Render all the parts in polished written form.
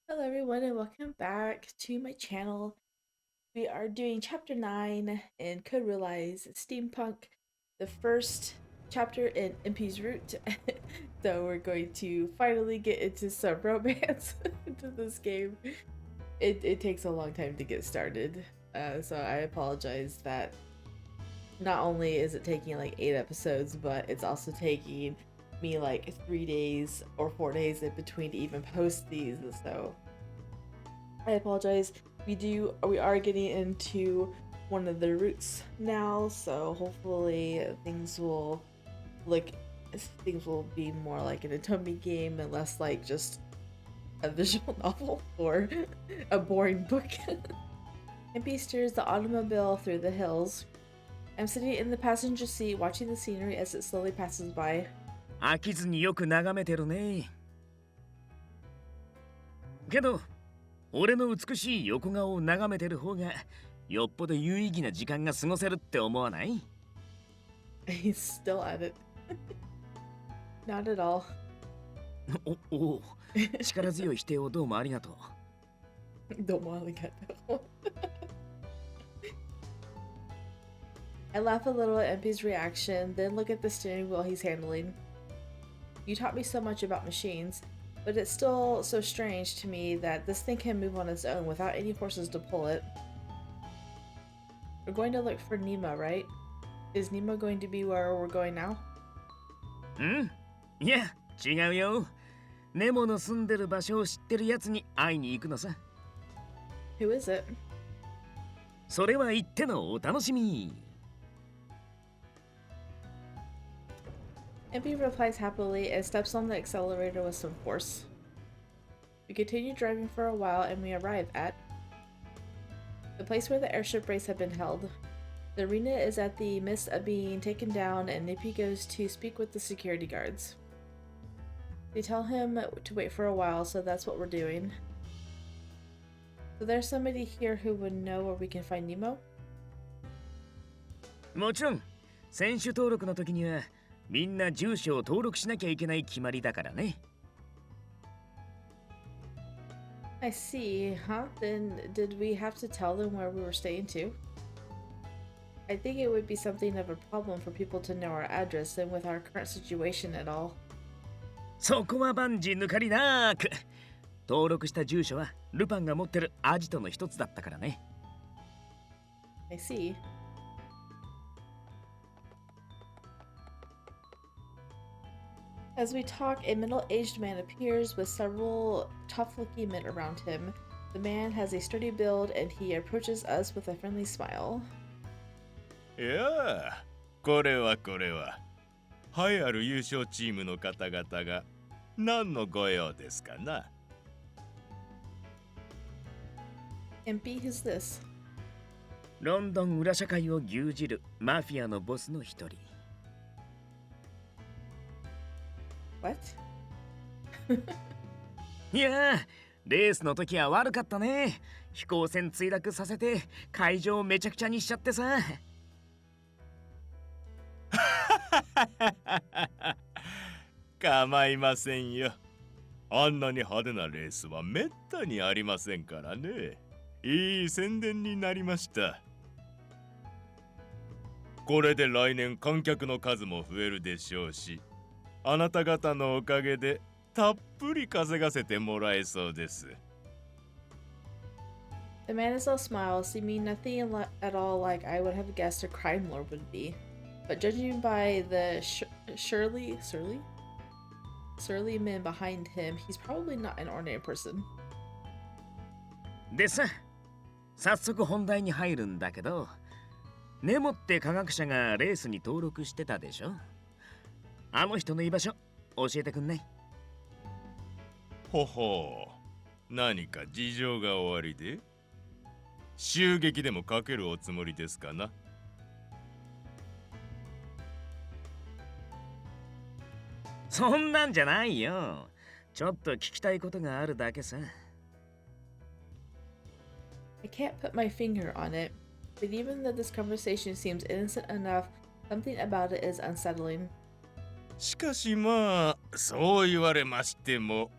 Hello everyone and welcome back to my channel. We are doing chapter 9 in Could Realize Steampunk, the first chapter in Impey's Route. So we're going to finally get into some romance into this game. It takes a long time to get started. So I apologize that not only is it taking like 8 episodes, but it's also taking me like 3 days or 4 days in between to even post these. So I apologize. We are getting into one of the routes now, so hopefully look things will be more like an Atomi game and less like just a visual novel or a boring book. Impey steers the automobile through the hills. I'm sitting in the passenger seat watching the scenery as it slowly passes by. 飽きずによく眺めてるね。けど、俺の美しい横顔を眺めてる方がよっぽど有意義な時間が過ごせるって思わない？ He's still at it. Not at all. お、力強い否定をどうもありがとう。どうもありがとう。I laugh a little at Impey's reaction, then look at the steering wheel he's handling. You taught me so much about machines, but it's still so strange to me that this thing can move on its own without any horses to pull it. We're going to look for Nemo, right? Is Nemo going to be where we're going now? いや、違うよ。ネモの住んでる場所を知ってるやつに会いに行くのさ。Who is it? それは言ってのお楽しみ。Impey replies happily and steps on the accelerator with some force. We continue driving for a while and we arrive at the place where the airship race had been held. The arena is at the midst of being taken down and Impey goes to speak with the security guards. They tell him to wait for a while, so that's what we're doing. So there's somebody here who would know where we can find Nemo? もちろん、選手登録の時にはみんな住所を登録しなきゃいけない決まりだからね。I see, huh? Then did we have to tell them where we were staying to? I think it would be something of a problem for people to know our address and with our current situation at all. そこは万事抜かりなく。登録した住所はルパンが持ってるアジトの一つだったからね。I see. As we talk, a middle-aged man appears with several tough-looking men around him. The man has a sturdy build and he approaches us with a friendly smile. いやあ、これは。栄えある優勝チームの方々が何のご用ですかな？ Impey, who's this? ロンドン裏社会を牛耳るマフィアのボスの一人。What? いやあ、レースの時は悪かったね。飛行船墜落させて会場をめちゃくちゃにしちゃってさ。構いませんよ。あんなに派手なレースはめったにありませんからね。いい宣伝になりました。これで来年観客の数も増えるでしょうし、あなた方のおかげでたっぷり稼がせてもらえそうです。The man is all smiles, seeming nothing at all like I would have guessed a crime lord would be. But judging by the surly men behind him, he's probably not an ordinary person. でさ、早速本題に入るんだけど、ネモって科学者がレースに登録してたでしょ？あの人の居場所教えてくんない？ほほう、何か事情がおありで？襲撃でもかけるおつもりですかな？そんなんじゃないよ。ちょっと聞きたいことがあるだけさ。I can't put my finger on it, but even though this conversation seems innocent enough, something about it is unsettling. しかしまあ、そう言われましても、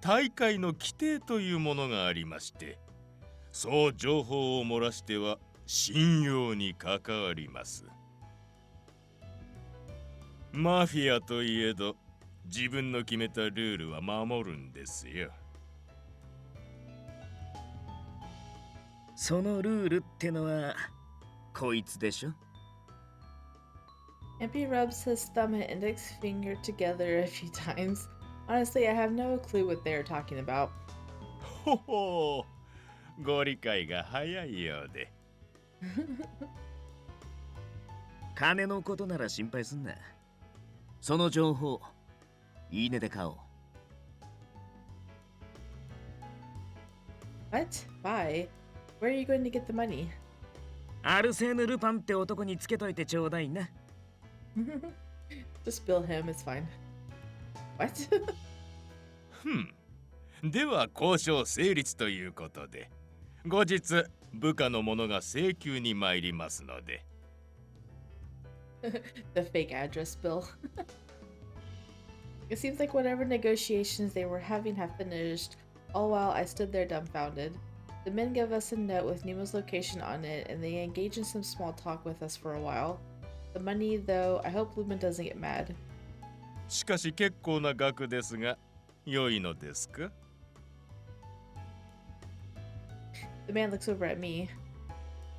大会の規定というものがありまして、そう情報を漏らしては信用に関わります。マフィアといえど自分の決めたルールは守るんですよ。そのルールってのはこいつでしょ。 Impey rubs his thumb and index finger together a few times. Honestly, I have no clue what they are talking about. ほほう、ご理解が早いようで。金のことなら心配すんな。その情報、いいねで買おう。What? Why? Where are you going to get the money? アルセーヌ・ルパンって男につけといてちょうだいな。Just bill him, it's fine. What? では交渉成立ということで、後日部下の者が請求に参りますので。The fake address bill. It seems like whatever negotiations they were having have finished, all while I stood there dumbfounded. The men give us a note with Nemo's location on it, and they engage in some small talk with us for a while. The money, though, I hope Lumen doesn't get mad. しかし結構な額ですが、良いのですか？ The man looks over at me.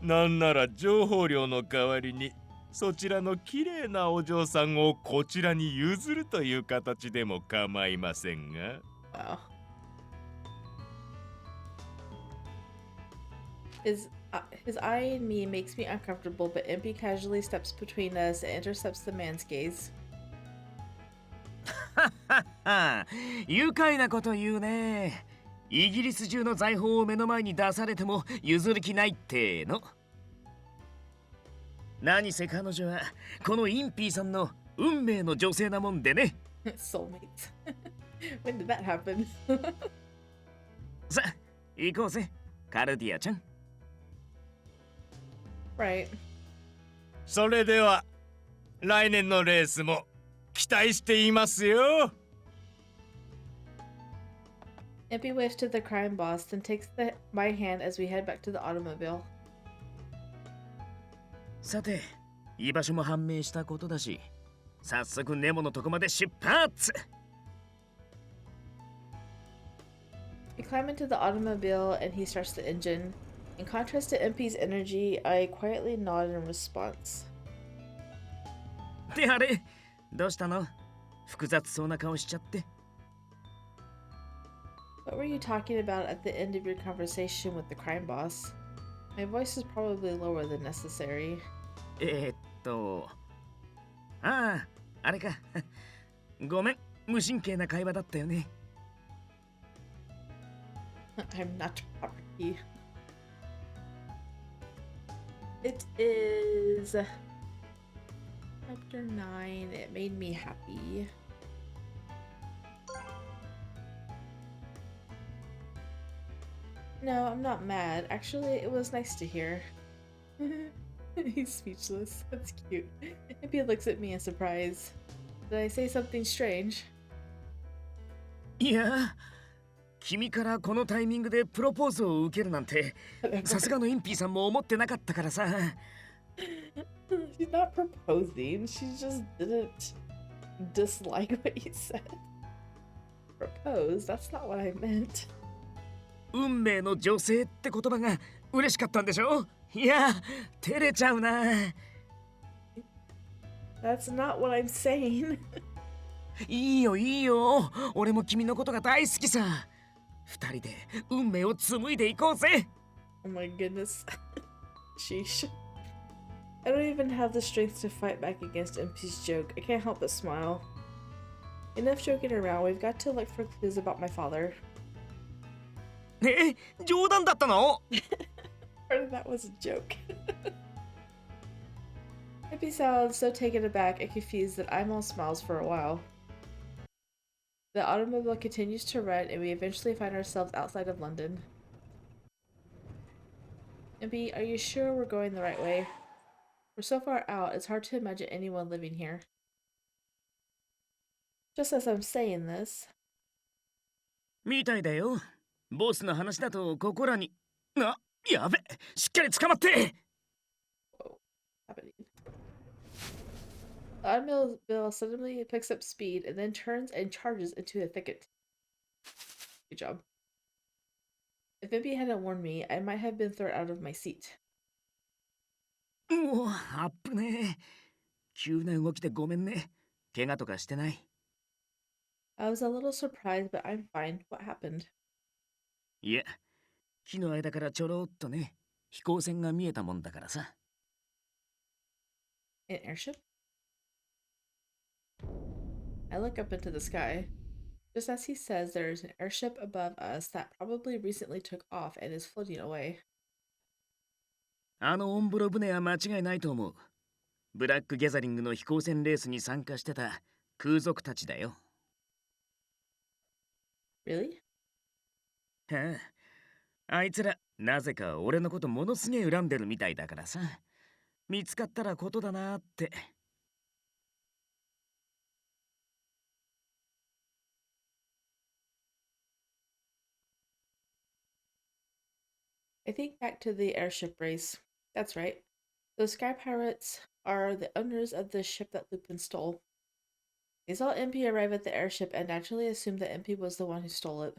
なんなら情報料の代わりにそちらの綺麗なお嬢さんをこちらに譲るという形でも構いませんが。Wow. His eyeing me makes me uncomfortable, but Impey casually steps between us and intercepts the man's gaze. 愉快なこと言うね。イギリス中の財宝を目の前に出されても譲る気ないっての。何せ彼女はこのインピーさんの運命の女性なもんでね。Soulmates. When did that happen? さあ、行こうぜ、カルディアちゃん。Right. それでは来年のレースも期待していますよ。Impey waves to the crime boss, then takes my hand as we head back to the automobile. さて、居場所も判明したことだし、早速ネモのとこまで出発。We climb into the automobile and he starts the engine. In contrast to Impey's energy, I quietly nod in response. であれ、どうしたの？複雑そうな顔しちゃって。What were you talking about at the end of your conversation with the crime boss? My voice is probably lower than necessary. ああ、あれか。ごめん、無神経な会話だったよね。I'm not property. It is chapter 9. It made me happy. No, I'm not mad. Actually, it was nice to hear. He's speechless. That's cute. Impey looks at me in surprise. Did I say something strange? いや、君からこのタイミングでプロポーズを受けるなんて、さすがのインピーさんも思ってなかったからさ。She's not proposing. She just didn't dislike what you said. Propose? That's not what I meant. 運命の女性って言葉が嬉しかったんでしょ？いや、照れちゃうな。That's not what I'm saying. いいよいいよ。俺も君のことが大好きさ。二人で運命を紡いでいこうぜ。Oh my goodness. Sheesh. I don't even have the strength to fight back against Impey's joke. I can't help but smile. Enough joking around. We've got to look for clues about my father. 冗談だったの？ Part of that was a joke. Impey sounds so taken aback and confused that I'm all smiles for a while. The automobile continues to run and we eventually find ourselves outside of London. Impey, are you sure we're going the right way? We're so far out, it's hard to imagine anyone living here. Just as I'm saying this... みたいだよ。ボスの話だとここらに。やべ、しっかり捕まって。Whoa, happening. The automobile suddenly picks up speed and then turns and charges into a thicket. Good job. If Impey hadn't warned me, I might have been thrown out of my seat. うわ、アップね。急な動きでごめんね。怪我とかしてない。I was a little surprised, but I'm fine. What happened? いや、木の間からちょろっとね、飛行船が見えたもんだからさ。An airship? I look up into the sky. Just as he says, there's an airship above us that probably recently took off and is floating away. あのオンブロ船は間違いないと思う。ブラックギャザリングの飛行船レースに参加してた空賊たちだよ。Really? はあ、あいつらなぜか俺のことものすげえ恨んでるみたいだからさ。見つかったらことだなって。I think back to the airship race. That's right. Those sky pirates are the owners of the ship that Lupin stole. They saw Impey arrive at the airship and naturally assumed that Impey was the one who stole it.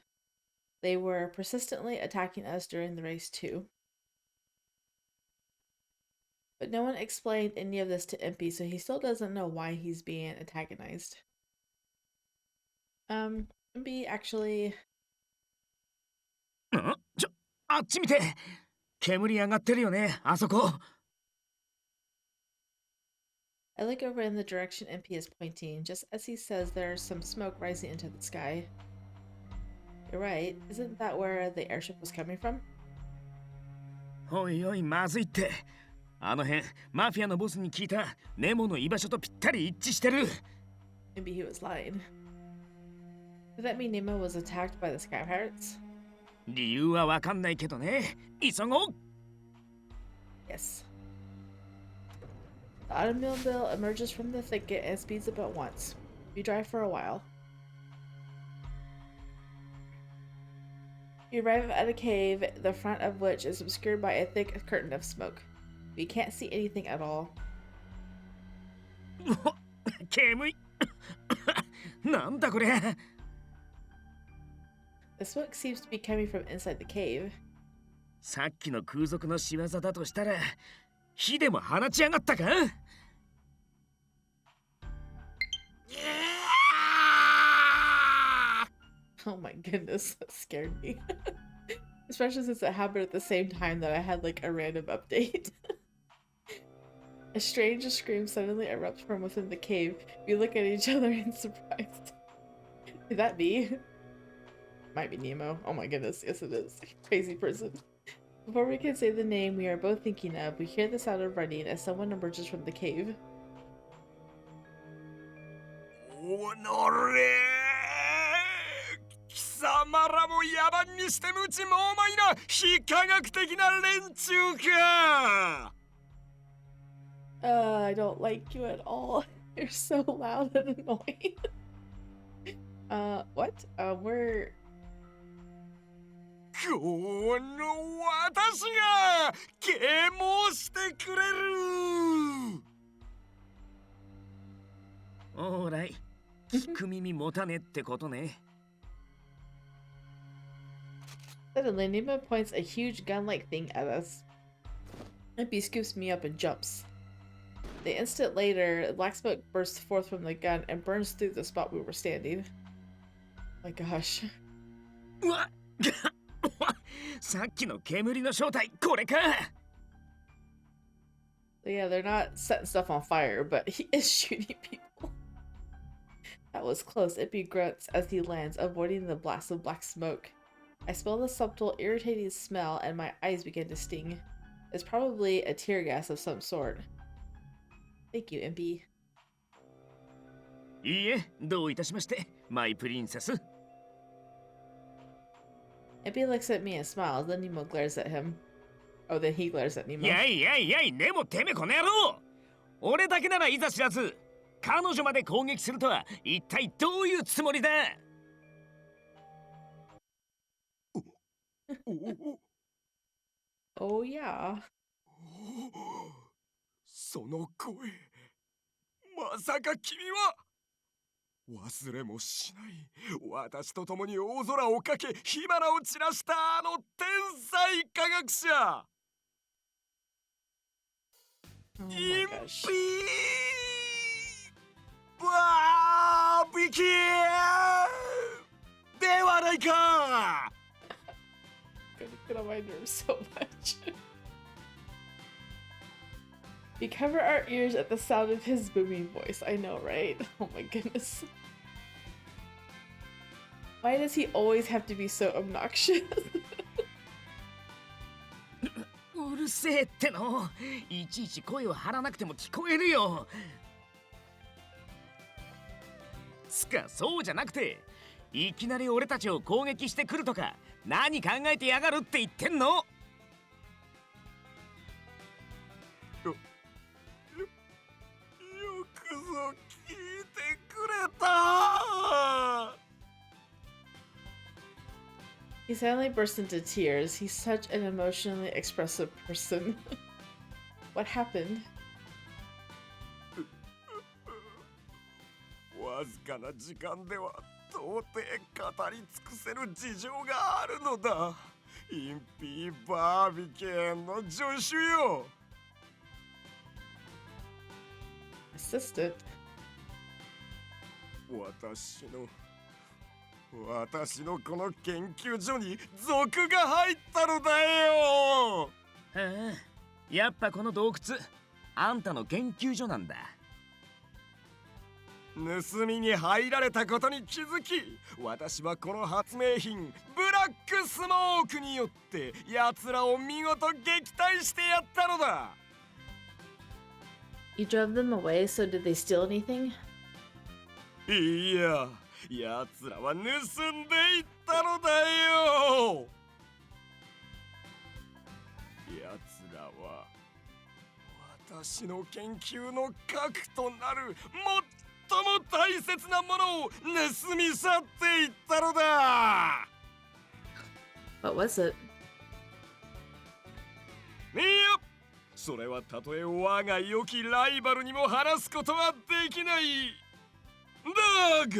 They were persistently attacking us during the race too. But no one explained any of this to Impey, so he still doesn't know why he's being antagonized. Impey actually... あっち見て。煙上がってるよね、あそこ。I look over in the direction Impey is pointing. Just as he says, there's some smoke rising into the sky. You're right. Isn't that where the airship was coming from? おいおい、まずいって。あの辺、マフィアのボスに聞いたネモの居場所とぴったり一致してる。Maybe he was lying. Did that mean Nemo was attacked by the sky pirates? 理由はわかんないけどね。急ごう。Yes. The automobile emerges from the thicket and speeds up at once. We drive for a while. We arrive at a cave, the front of which is obscured by a thick curtain of smoke. We can't see anything at all. 煙い。なんだこれ。The smoke seems to be coming from inside the cave. さっきの空賊の仕業だとしたら、火でも放ちやがったか。Oh my goodness, that scared me. Especially since it happened at the same time that I had like a random update. A strange scream suddenly erupts from within the cave. We look at each other in surprise. Is that me? Might be Nemo. Oh my goodness, yes it is. Crazy person. Before we can say the name we are both thinking of, we hear the sound of running as someone emerges from the cave. おのれ貴様らも野蛮にして無知猛昧な非科学的な連中か。 I don't like you at all. You're so loud and annoying. What? We're... この私が啓蒙してくれる。おーらい、聞く耳持たねってことね。Suddenly, Nemo points a huge gun-like thing at us. Impey scoops me up and jumps. The instant later, black smoke bursts forth from the gun and burns through the spot we were standing. My gosh. うわさっきの煙の正体、これか。 Yeah, they're not setting stuff on fire, but he is shooting people. That was close. Impey grunts as he lands, avoiding the blast of black smoke. I smell the subtle, irritating smell, and my eyes begin to sting. It's probably a tear gas of some sort. Thank you, Impey. いいえ、どういたしまして、マイプリンセス。Impey looks at me and smiles, then Nemo glares at him. Oh, then he glares at Nemo. やいやいやい、でもてめこの野郎。俺だけならいざ知らず、彼女まで攻撃するとは一体どういうつもりだ。Oh, yeah. その声、まさか君は忘れもしない。私と共に大空をかけ火花を散らしたあの天才科学者 Oh イ my ン gosh. ピーバービキューではないか。 Gonna get on my nerves so much. We cover our ears at the sound of his booming voice. I know, right? Oh my goodness. Why does he always have to be so obnoxious? うるせえっての。いちいち声を張らなくても聞こえるよ。つかそうじゃなくて、いきなり俺たちを攻撃してくるとか何考えてやがるって言ってんの。よくぞ聞いてくれた。 He suddenly burst into tears. He's such an emotionally expressive person. What happened? わずかな時間では到底語り尽くせる事情があるのだ。インピーバービケンの助手よ。 Assistant. 私のこの研究所に賊が入ったのだよ。ああ、やっぱこの洞窟あんたの研究所なんだ。盗みに入られたことに気づき、私はこの発明品ブラックスモークによって奴らを見事撃退してやったのだ。 You drove them away, so did they steal anything? いや、奴らは盗んでいったのだよ。奴らは私の研究の核となる最も大切なものを盗み去っていったのだ。 What was it? いや、それはたとえ我が良きライバルにも話すことはできない。だが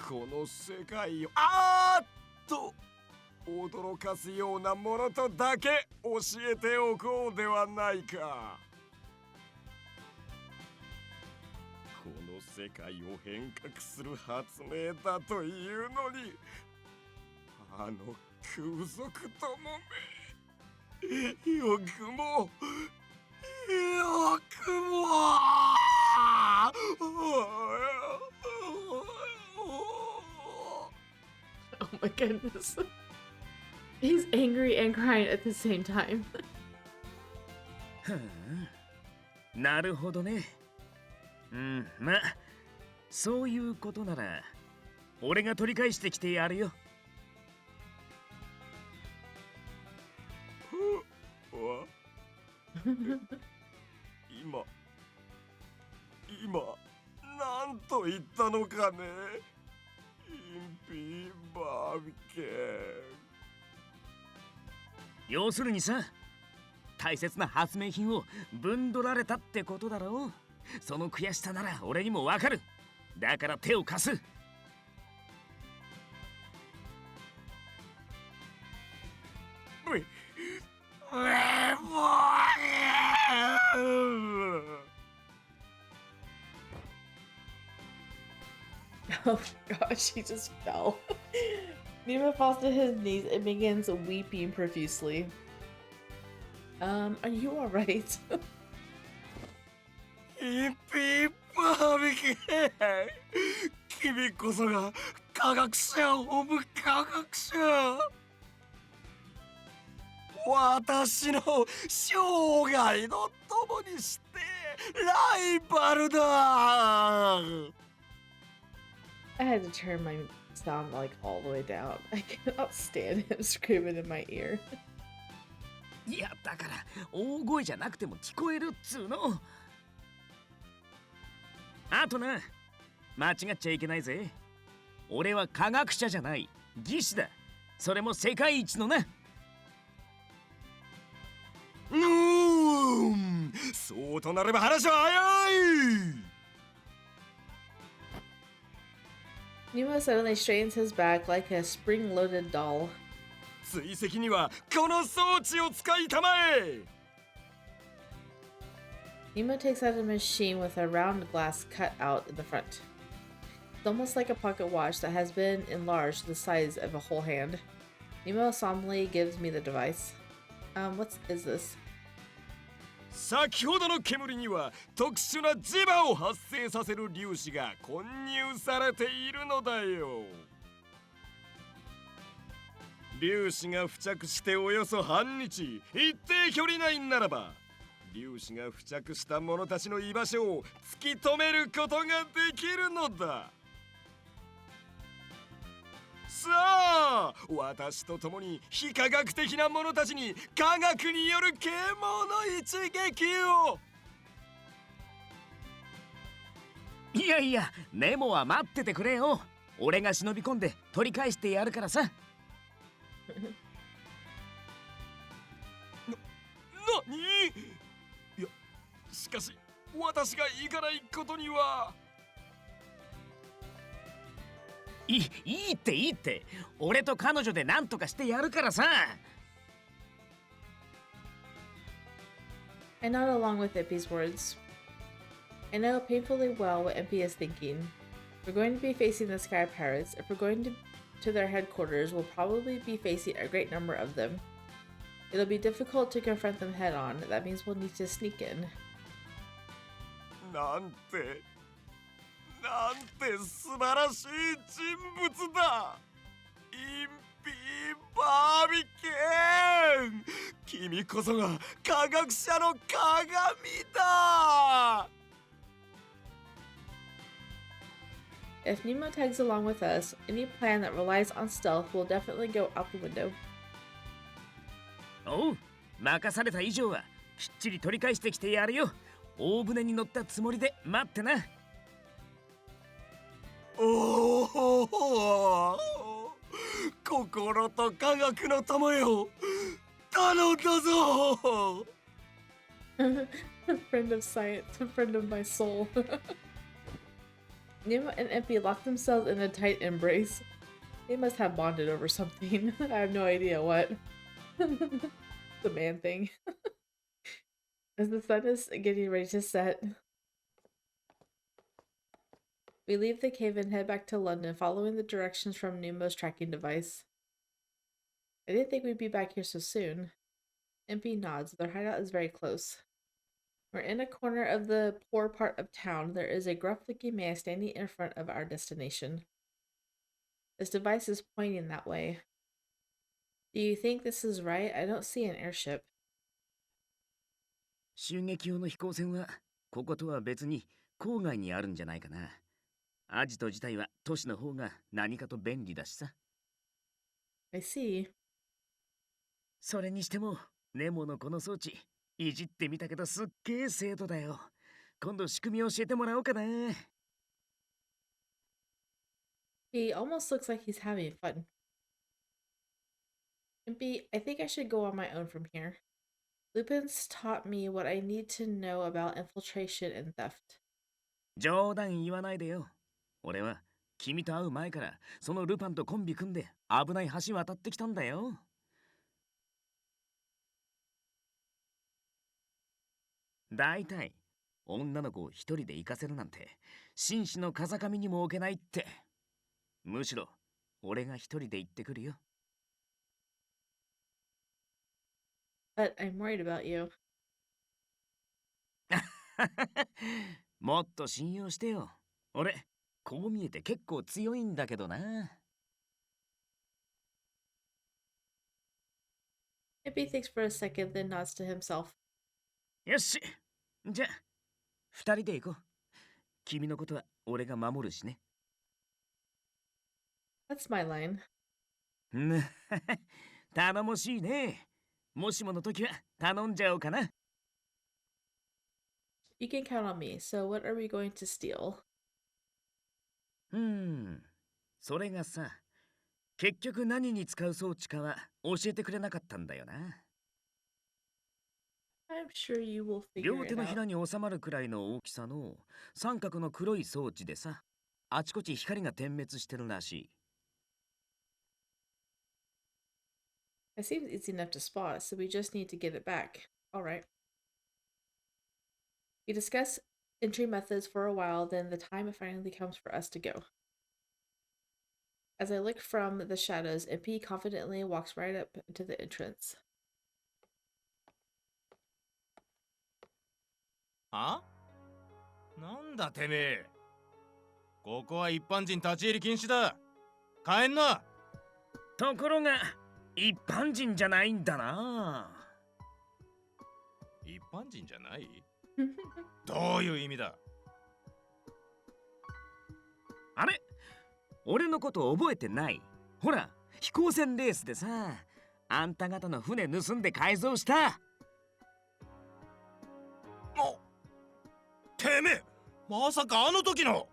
この世界をと驚かすようなものとだけ教えておこうではないか。この世界を変革する発明だというのに、あの空賊どもめ、よくも Oh my goodness. He's angry and crying at the same time. はあ、なるほどね。まあそういうことなら俺が取り返してきてやるよ。今なんと言ったのかね。インピーバービケン。要するにさ、大切な発明品をぶんどられたってことだろう。その悔しさなら俺にもわかる。だから手を貸す。Oh gosh, he just fell. Nemo falls to his knees and begins weeping profusely. Are you alright? インピーバービケン、君こそが科学者オブ科学者。私の生涯の友にしてライバルだ。 I had to turn my sound like all the way down. I cannot stand him screaming in my ear. いやだから大声じゃなくても聞こえるっつうの。あとな、間違っちゃいけないぜ。俺は科学者じゃない技師だ。それも世界一のな。そうとなれば話は早い。 Nemo suddenly straightens his back like a spring-loaded doll. 追跡にはこの装置を使いたまえ。 Nemo takes out a machine with a round glass cut out in the front. It's almost like a pocket watch that has been enlarged to the size of a whole hand. Nemo solemnly gives me the device. What is this? 先ほどの煙には特殊な磁場を発生させる粒子が混入されているのだよ。粒子が付着しておよそ半日、一定距離内ならば粒子が付着した者たちの居場所を突き止めることができるのだ。さあ、私と共に非科学的な者たちに科学による啓蒙の一撃を。いやいや、ネモは待っててくれよ。俺が忍び込んで取り返してやるからさ。何？いや、しかし私が行かないことには。いいっていいって。俺と彼女で何とかしてやるからさ。I nod along with Impey's words. I know painfully well what Impey is thinking. We're going to be facing the Sky Pirates. If we're going to their headquarters, we'll probably be facing a great number of them. It'll be difficult to confront them head on. That means we'll need to sneak in. なんて素晴らしい人物だ。インピー・バービケン、君こそが科学者の鏡だ。 If Nemo tags along with us, any plan that relies on stealth will definitely go out the window. おう、任された以上はきっちり取り返してきてやるよ。大船に乗ったつもりで待ってな。おお、心と科学の友よ、頼んだぞ。Friend of science, friend of my soul. Nemo and Impey lock themselves in a tight embrace. They must have bonded over something. I have no idea what. The man thing. As the sun is getting ready to set, we leave the cave and head back to London, following the directions from Nemo's tracking device. I didn't think we'd be back here so soon. Impey nods. Their hideout is very close. We're in a corner of the poor part of town. There is a gruff-looking man standing in front of our destination. His device is pointing that way. Do you think this is right? I don't see an airship. 襲撃用の飛行船はこことは別に郊外にあるんじゃないかな。アジト自体は都市の方が何かと便利だしさ。I see. それにしてもネモのこの装置いじってみたけどすっげえ精度だよ。今度仕組み教えてもらおうかな。He almost looks like he's having fun. Impey, I think I should go on my own from here. Lupin's taught me what I need to know about infiltration and theft. 冗談言わないでよ。俺は君と会う前からそのルパンとコンビ組んで危ない橋渡ってきたんだよ。だいたい女の子を一人で行かせるなんて紳士の風上にも置けないって。むしろ俺が一人で行ってくるよ。But I'm worried about you. もっと信用してよ。俺こう見えて結構強いんだけどな。Impey thinks for a second, then nods to himself. よし、じゃあ二人で行こう。君のことは俺が守るしね。That's my line. 頼もしいね。もしもの時は頼んじゃおうかな。You can count on me. So what are we going to steal? それがさ、結局何に使う装置かは教えてくれなかったんだよな。I'm sure you will figure 両 it 手のひ out. らに収まるくらいの大きさの三角の黒い装置でさ、あちこち光が点滅してるらしい。It seems easy enough to spot, so we just need to get it back. Alright. We discuss entry methods for a while, then the time finally comes for us to go. As I look from the shadows, Impey confidently walks right up to the entrance. は？なんだてめえ。ここは一般人立ち入り禁止だ。帰んな。ところが一般人じゃないんだな。一般人じゃない？どういう意味だ？あれ、俺のこと覚えてない？ほら、飛行船レースでさ、あんた方の船盗んで改造した。てめえ、まさかあの時の。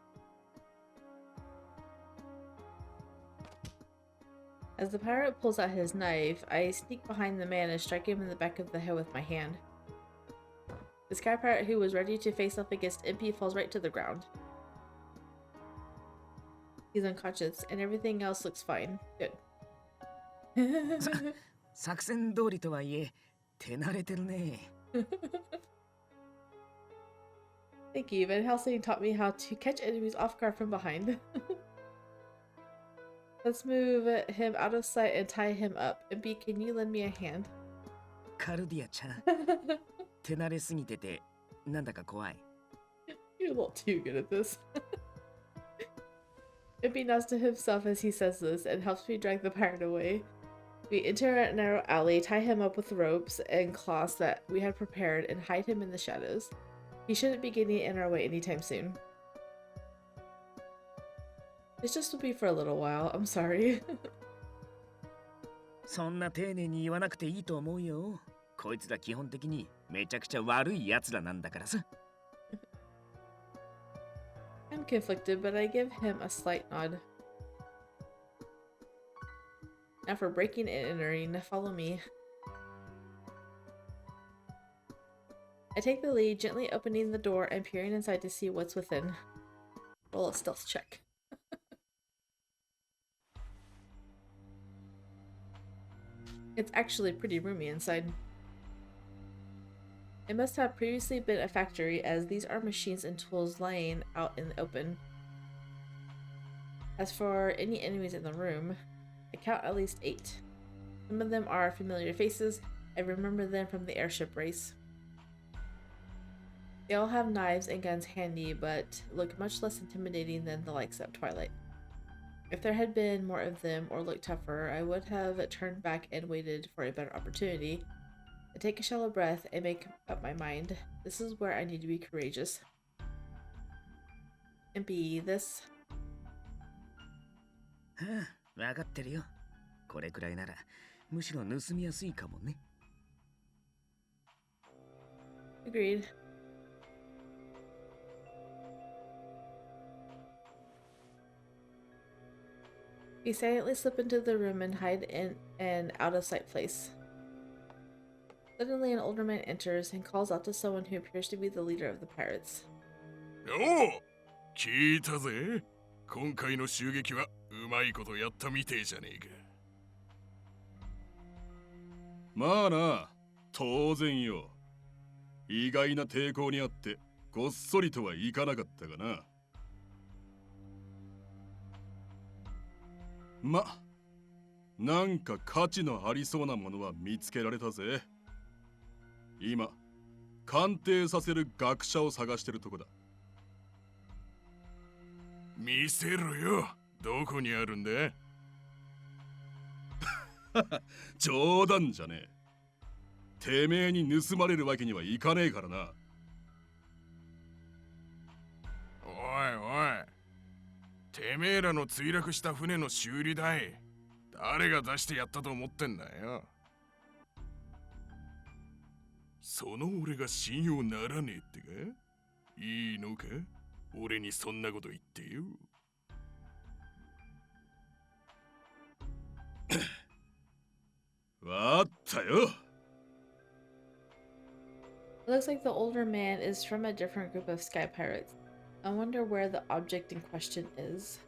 As the pirate pulls out his knife, I sneak behind the man and strike him in the back of the head with my hand. The sky pirate who was ready to face off against Impey falls right to the ground. He's unconscious, and everything else looks fine. Good. 作戦通りとはいえ、手慣れてるね。Thank you, Van Helsing taught me how to catch enemies off guard from behind. Let's move him out of sight and tie him up. Impey, can you lend me a hand? カルディアちゃん、手慣れすぎてて、なんだか怖い。You're a little too good at this. Impey nods to himself as he says this and helps me drag the pirate away. We enter a narrow alley, tie him up with ropes and cloths that we had prepared, and hide him in the shadows. He shouldn't be getting in our way anytime soon. This just will be for a little while. I'm sorry. そんな丁寧に言わなくていいと思うよ。こいつら基本的にめちゃくちゃ悪い奴らなんだからさ。I'm conflicted, but I give him a slight nod. Now for breaking and entering, follow me. I take the lead, gently opening the door and peering inside to see what's within. Roll a stealth check. It's actually pretty roomy inside. It must have previously been a factory, as these are machines and tools lying out in the open. As for any enemies in the room, I count at least 8. Some of them are familiar faces. I remember them from the airship race. They all have knives and guns handy, but look much less intimidating than the likes of Twilight. If there had been more of them or looked tougher, I would have turned back and waited for a better opportunity. I take a shallow breath and make up my mind. This is where I need to be courageous. Impey, this. はあ、わかってるよ。これくらいならむしろ盗みやすいかもね。Agreed. We silently slip into the room and hide in an out-of-sight place. Suddenly, an older man enters and calls out to someone who appears to be the leader of the pirates. おお、聞いたぜ。今回の襲撃はうまいことやったみてえじゃねえか。まあな、当然よ。意外な抵抗にあってごっそりとはいかなかったがな。なんか価値のありそうなものは見つけられたぜ。今、鑑定させる学者を探してるとこだ。見せろよ。どこにあるんだ？冗談じゃねえ。てめえに盗まれるわけにはいかねえからな。おいおい。てめえらの墜落した船の修理代、誰が出してやったと思ってんだよ。その俺が信用ならねえってか？いいのか？俺にそんなこと言ってよ。わったよ。 It looks like the older man is from a different group of sky pirates. I wonder where the object in question is.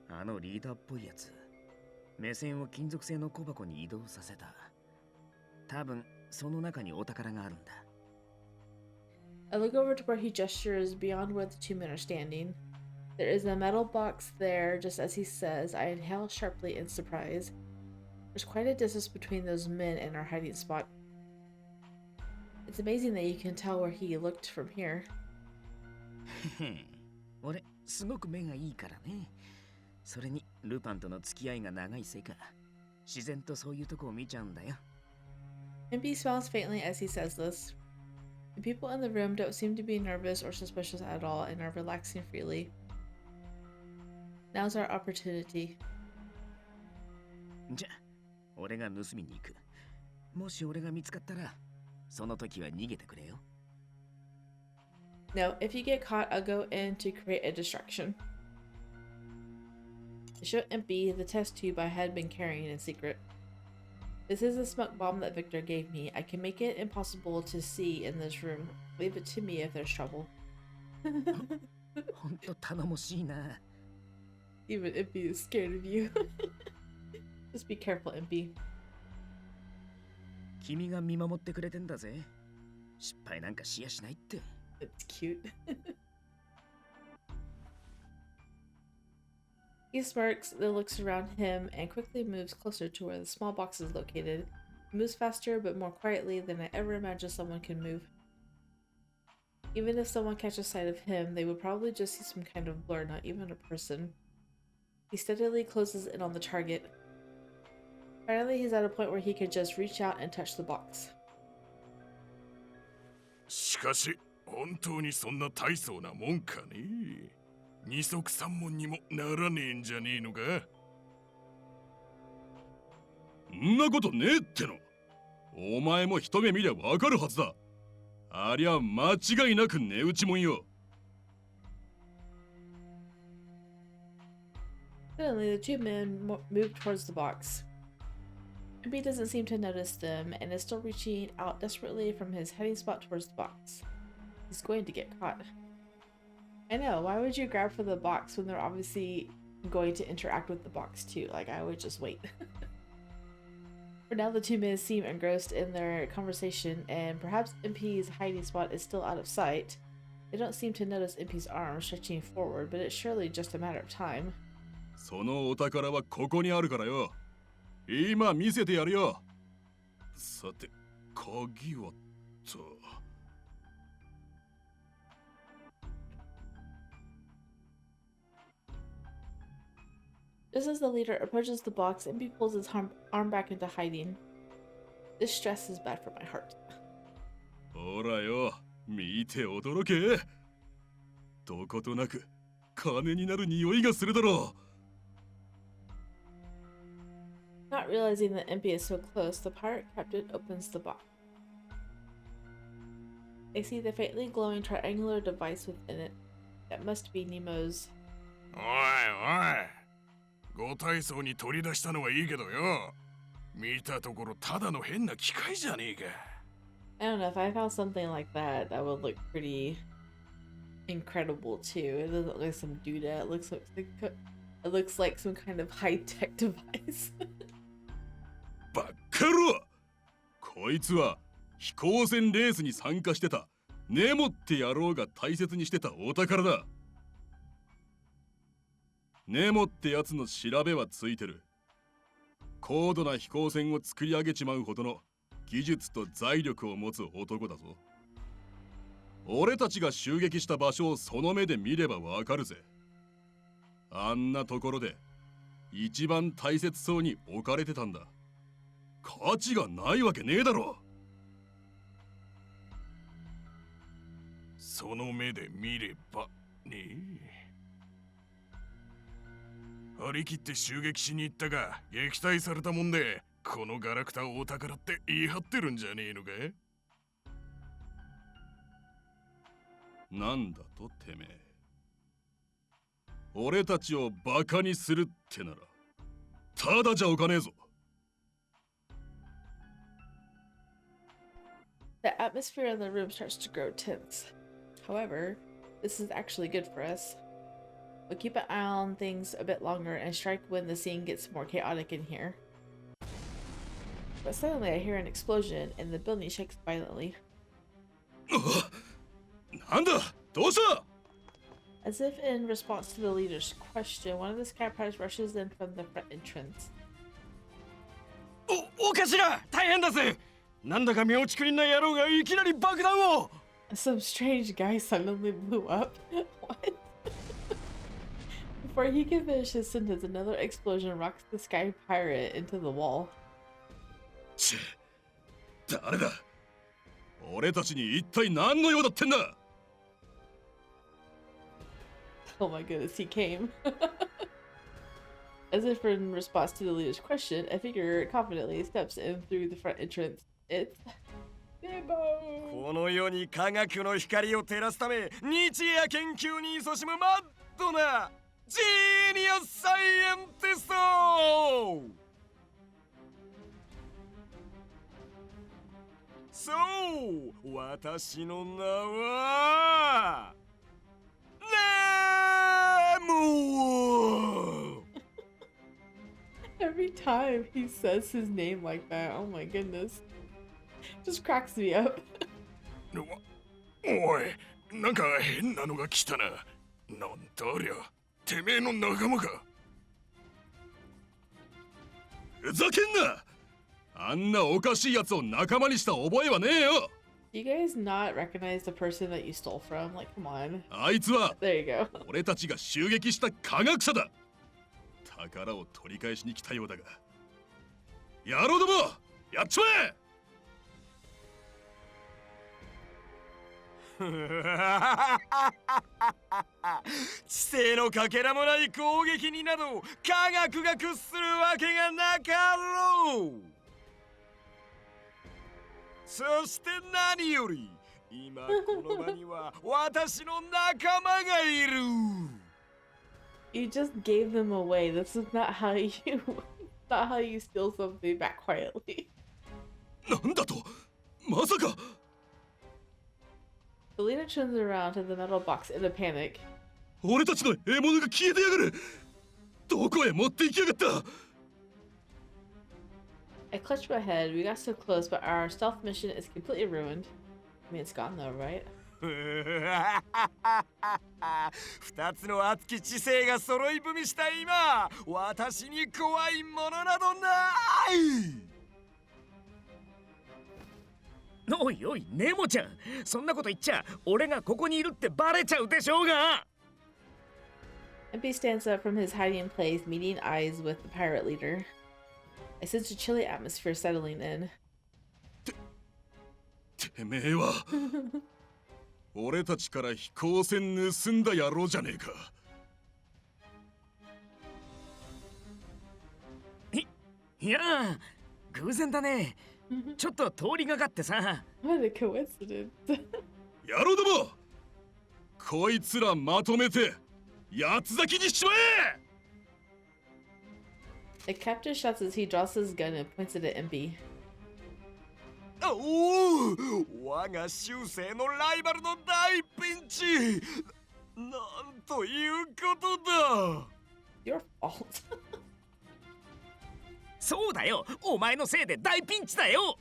あのリーダーっぽいやつ。目線を金属製の小箱に移動させた。多分その中にお宝があるんだ。I look over to where he gestures beyond where the two men are standing. There is a metal box there, just as he says. I inhale sharply in surprise. There's quite a distance between those men and our hiding spot. It's amazing that you can tell where he looked from here. 俺、すごく目がいいからね。それにルパンとの付き合いが長いせいか、自然とそういうとこを見ちゃうんだよ。Impey smiles faintly as he says this. The people in the room don't seem to be nervous or suspicious at all and are relaxing freely. Now's our opportunity. じゃ、俺が盗みに行く。もし俺が見つかったら、その時は逃げてくれよ。No, if you get caught, I'll go in to create a distraction. I show Impey the test tube I had been carrying in secret. This is a smoke bomb that Victor gave me. I can make it impossible to see in this room. Leave it to me if there's trouble. ほんと頼もしいな。Even Impey is scared of you. Just be careful, Impey. 君が見守ってくれてんだぜ。失敗なんかしやしないって。It's cute. He smirks, then looks around him and quickly moves closer to where the small box is located. He moves faster but more quietly than I ever imagined someone could move. Even if someone catches sight of him, they would probably just see some kind of blur, not even a person. He steadily closes in on the target. Finally, he's at a point where he could just reach out and touch the box. しかし本当にそんな大層なもんかね。二足三門にもならねえんじゃねえのか。んなことねえっての。お前も一目見りゃわかるはずだ。ありゃ間違いなく値打ちもんよ。Suddenly, the two men move towards the box. Impey doesn't seem to notice them and is still reaching out desperately from his hiding spot towards the box. He's going to get caught. I know, why would you grab for the box when they're obviously going to interact with the box too? Like, I would just wait. For now, the two men seem engrossed in their conversation, and perhaps Impey's hiding spot is still out of sight. They don't seem to notice Impey's arm stretching forward, but it's surely just a matter of time. そのお宝はここにあるからよ。今見せてやるよ。さて、鍵はと。Just as the leader approaches the box, Impey pulls his arm back into hiding. This stress is bad for my heart. ほらよ、見て驚け。どことなく金になる匂いがするだろう。Not realizing that Impey is so close, the pirate captain opens the box. They see the faintly glowing triangular device within it. That must be Nemo's. おいおい、ご体操に取り出したのはいいけどよ。見たところただの変な機械じゃねえか。I don't know, if I found something like that, that would look pretty incredible too. It doesn't look like some doodad. It looks like some kind of high-tech device. バッカロ！こいつは飛行船レースに参加してたネモって野郎が大切にしてたお宝だ。ネモってやつの調べはついてる。高度な飛行船を作り上げちまうほどの技術と財力を持つ男だぞ。俺たちが襲撃した場所をその目で見ればわかるぜ。あんなところで一番大切そうに置かれてたんだ。価値がないわけねえだろ。その目で見ればねえ。張り切って襲撃しに行ったが撃退されたもんで、このガラクタお宝って言い張ってるんじゃねえのか。なんだとてめえ。俺たちをバカにするってならただじゃおかねえぞ。 The atmosphere in the room starts to grow tense. However, this is actually good for us. We'll keep an eye on things a bit longer and strike when the scene gets more chaotic in here. But suddenly I hear an explosion and the building shakes violently. なんだ、どうした？ As if in response to the leader's question, one of the sky pilots rushes in from the front entrance. お頭、大変だぜ。なんだか妙ちくりんな野郎がいきなり爆弾を。 Some strange guy suddenly blew up. What? Before he can finish his sentence, another explosion rocks the sky pirate into the wall. ち、誰だ？俺たちに一体何の用だってんだ？ Oh my goodness, he came. As if in response to the leader's question, a figure confidently steps in through the front entrance. It's Nemo! この世に科学の光を照らすため日夜研究に勤しむマッドなジーニアスサイエンティスト。そう、私の名はネモ。 Every time he says his name like that, oh my goodness. Just cracks me up. おい、なんか変なのが来たな。なんだありゃ、てめえの仲間か。ふざけんな。あんなおかしいやつを仲間にした覚えはねえよ。 Do you guys not recognize the person that you stole from? Like, come on. あいつは There you go. 俺たちが襲撃した科学者だ。宝を取り返しに来たようだが。野郎ども、やっちまえ。知性のかけらもない攻撃になど科学が屈するわけがなかろう。そして何より今この場には私の仲間がいる。 You just gave them away. This is not how you not how you steal something back quietly. なんだと、まさか。 The leader turns around to the metal box in a panic. 俺たちの獲物が消えてやがる。どこへ持って行きやがった。 I clutch my head. We got so close, but our stealth mission is completely ruined. I mean, it's gone though, right? 二つの熱き知性が揃い踏みした今、私に怖いものなどない。 おいおい、ネモちゃん、そんなこと言っちゃ俺がここにいるってバレちゃうでしょうが。 Impey stands up from his hiding place, meeting eyes with the pirate leader. I sense a chilly atmosphere settling in. てめえは俺たちから飛行船盗んだ野郎じゃねえか。いやー、偶然だね。ちょっと通りがかってさ。What a coincidence. 野郎ども、こいつらまとめて八つ咲きにしちまえ。 The captain shouts as he draws his gun and points it at Impey. おお、我が修正のライバルの大ピンチ。なんということだ。 Your fault. そうだよ、お前のせいで大ピンチだよ。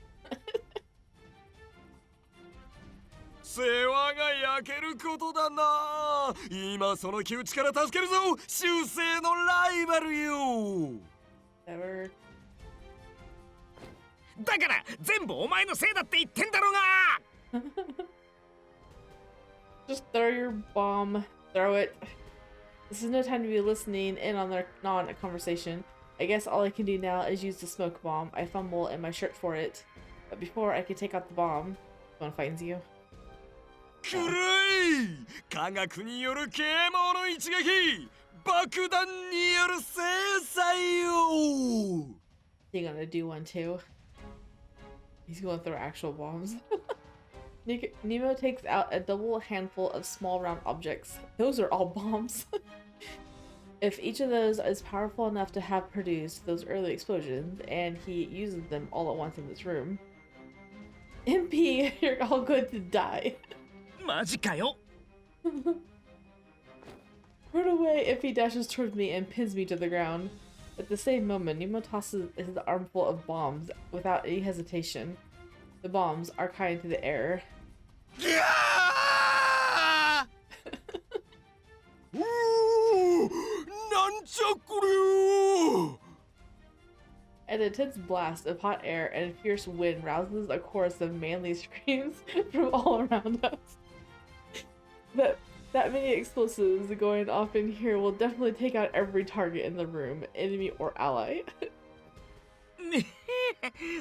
世話が焼けることだな。今その窮地から助けるぞ、修正のライバルよ。 Never. だから全部お前のせいだって言ってんだろうが。 Just throw your bomb. Throw it. This is no time to be listening in on their conversation. I guess all I can do now is use the smoke bomb. I fumble in my shirt for it. But before I can take out the bomb, someone finds you. くらい。科学による啓蒙の一撃、爆弾による制裁よ。 You're gonna do one too. He's going through actual bombs. Nemo takes out a double handful of small round objects. Those are all bombs. If each of those is powerful enough to have produced those early explosions, and he uses them all at once in this room, Impey, you're all going to die. マジかよ Run away! Impey dashes towards me and pins me to the ground. At the same moment, Nemo tosses his armful of bombs without any hesitation. The bombs arc high into the air. うおーなんじゃこれよ An intense blast of hot air and fierce wind rouses a chorus of manly screams from all around us. That many explosives going off in here will definitely take out every target in the room, enemy or ally.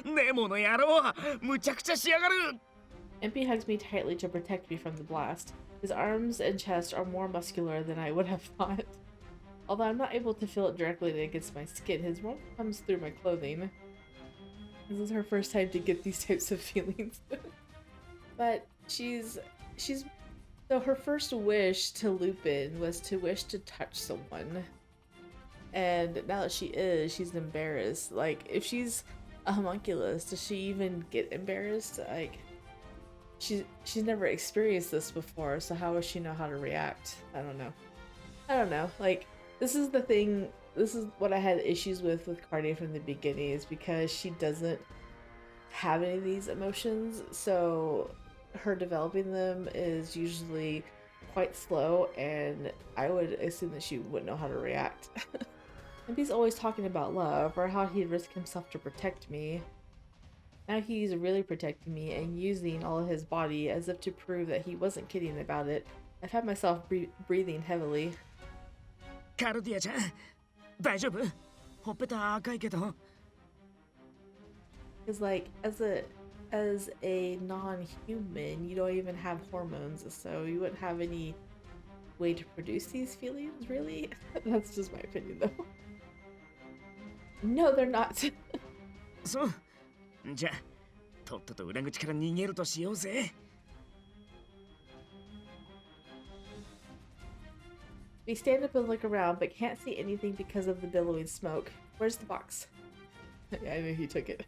ネモの野郎むちゃくちゃしやがる Impey hugs me tightly to protect me from the blast. His arms and chest are more muscular than I would have thought. Although I'm not able to feel it directly against my skin, his warmth comes through my clothing. This is her first time to get these types of feelings. But so her first wish to Lupin was to wish to touch someone. And now that she's embarrassed. Like, if she's a homunculus, does she even get embarrassed? Like, she's never experienced this before, so how does she know how to react? I don't know. Like, this is what I had issues with Cardia from the beginning, is because she doesn't have any of these emotions, so her developing them is usually quite slow, and I would assume that she wouldn't know how to react. And he's always talking about love, or how he'd risk himself to protect me. Now he's really protecting me and using all of his body as if to prove that he wasn't kidding about it. I've had myself breathing heavily. カルディアちゃん大丈夫ほっぺた赤いけど Because, like, as a non-human, you don't even have hormones, so you wouldn't have any way to produce these feelings, really? That's just my opinion, though. No, they're not. そうじゃあとっとと裏口から逃げるとしようぜ We stand up and look around, but can't see anything because of the billowing smoke. Where's the box? Yeah, I knew he took it.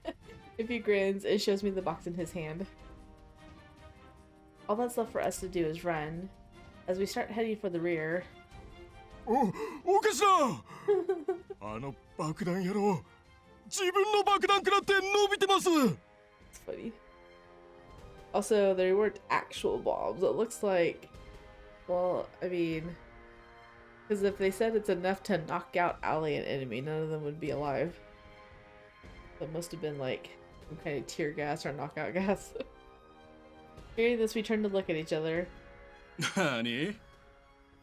If he grins and shows me the box in his hand. All that's left for us to do is run. As we start heading for the rear. おかしなあの爆弾野郎自分の爆弾食らって伸びてます It's funny. Also, they weren't actual bombs. It looks like, well, I mean, because if they said it's enough to knock out ally and enemy, none of them would be alive. So it must have been like some kind of tear gas or knockout gas. Hearing this, we turn to look at each other. 何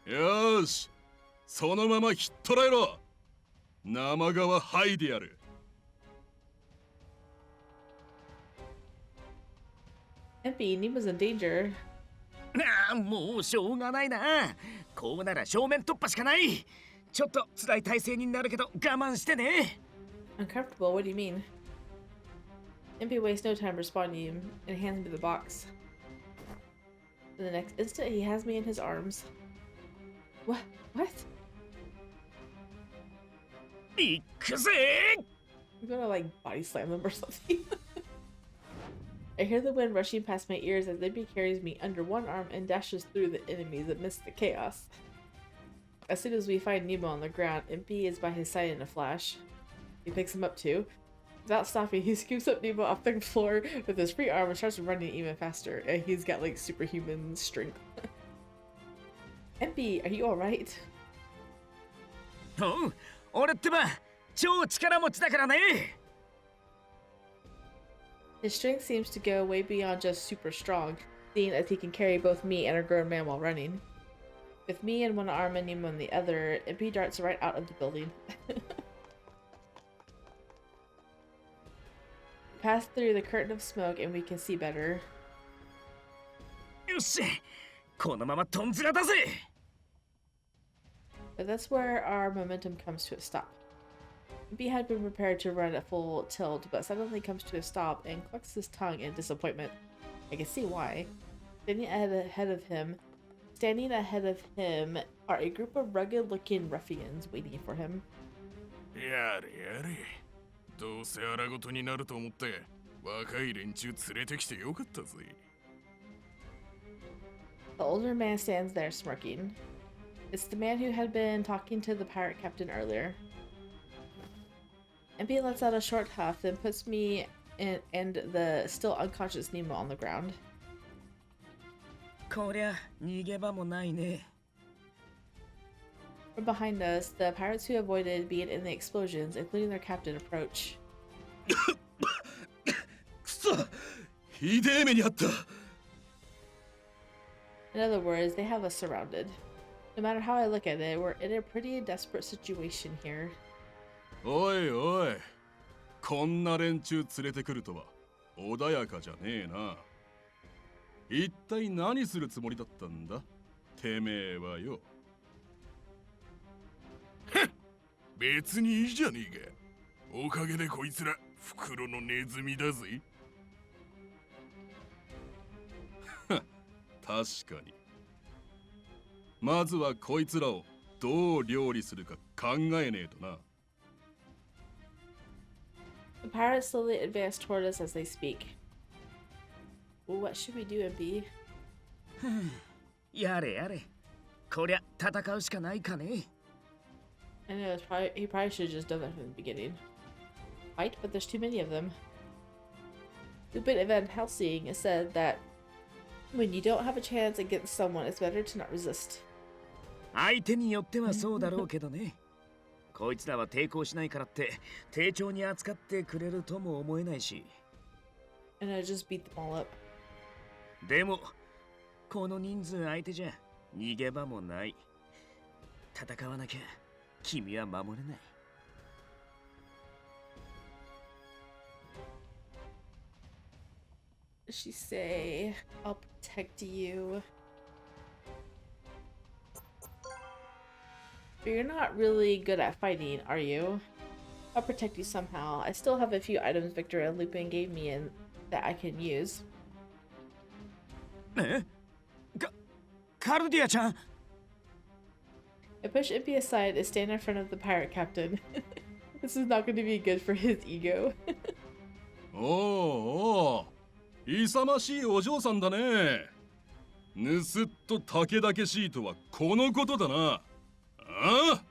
よーしそのままひっ捕らえろ生側剥いでやる Impey, Nemo's in danger. ああもうしょうがないなこうなら正面突破しかないちょっと辛い体勢になるけど我慢してね Uncomfortable? What do you mean? Impey wastes no time responding and hands me the box. In the next instant, he has me in his arms. What? What? 行くぜ I'm gonna like body slam them or something. I hear the wind rushing past my ears as Impey carries me under one arm and dashes through the enemies amidst the chaos. As soon as we find Nemo on the ground, Impey is by his side in a flash. He picks him up too. Without stopping, he scoops up Nemo off the floor with his free arm and starts running even faster. And he's got like superhuman strength. Impey, are you alright? おう俺ってば超力持ちだからね His strength seems to go way beyond just super strong, seeing as he can carry both me and a grown man while running. With me in one arm and Nemo in the other, Impey darts right out of the building. Pass through the curtain of smoke and we can see better. よしこのままトンズラだぜ But that's where our momentum comes to a stop. Impey had been prepared to run at full tilt, but suddenly comes to a stop and clucks his tongue in disappointment. I can see why. Standing ahead of him, standing ahead of him are a group of rugged-looking ruffians waiting for him. やれやれ。どうせ荒ごとになると思って若い連中連れてきてよかったぜ。The older man stands there smirking. It's the man who had been talking to the pirate captain earlier. Impey lets out a short huff, then puts me and the still unconscious Nemo on the ground. こりゃ逃げ場もないね。 From behind us, the pirates who avoided being in the explosions, including their captain, approach. くそ、ひでえ目にあった。In other words, they have us surrounded. No matter how I look at it, we're in a pretty desperate situation here. おいおい、こんな連中連れてくるとは穏やかじゃねえな。一体何するつもりだったんだ、てめえはよ。別にいいじゃねえか。おかげでこいつら袋のネズミだぜ。確かに。まずはこいつらをどう料理するか考えねえとな。The pirates slowly advance toward us as they speak. Well, what should we do, Impey? やれやれ。こりゃ戦うしかないかね。 I know he probably should have just done that from the beginning. Fight, but there's too many of them. Lupin Van Helsing said that when you don't have a chance against someone, it's better to not resist. 相手によってはそうだろうけどね。こいつらは抵抗しないからって丁重に扱ってくれるとも思えないし。And I just beat them all up. でもこの人数相手じゃ逃げ場もない。戦わなきゃ君は守れない。Does she say, I'll protect you? But you're not really good at fighting, are you? I'll protect you somehow. I still have a few items Victor and Lupin gave me and that I can use. え？カルディアちゃん。 I push Impey aside and stand in front of the pirate captain. This is not going to be good for his ego. おお、勇ましいお嬢さんだね。ぬすっとたけだけしいとはこのことだな。ああ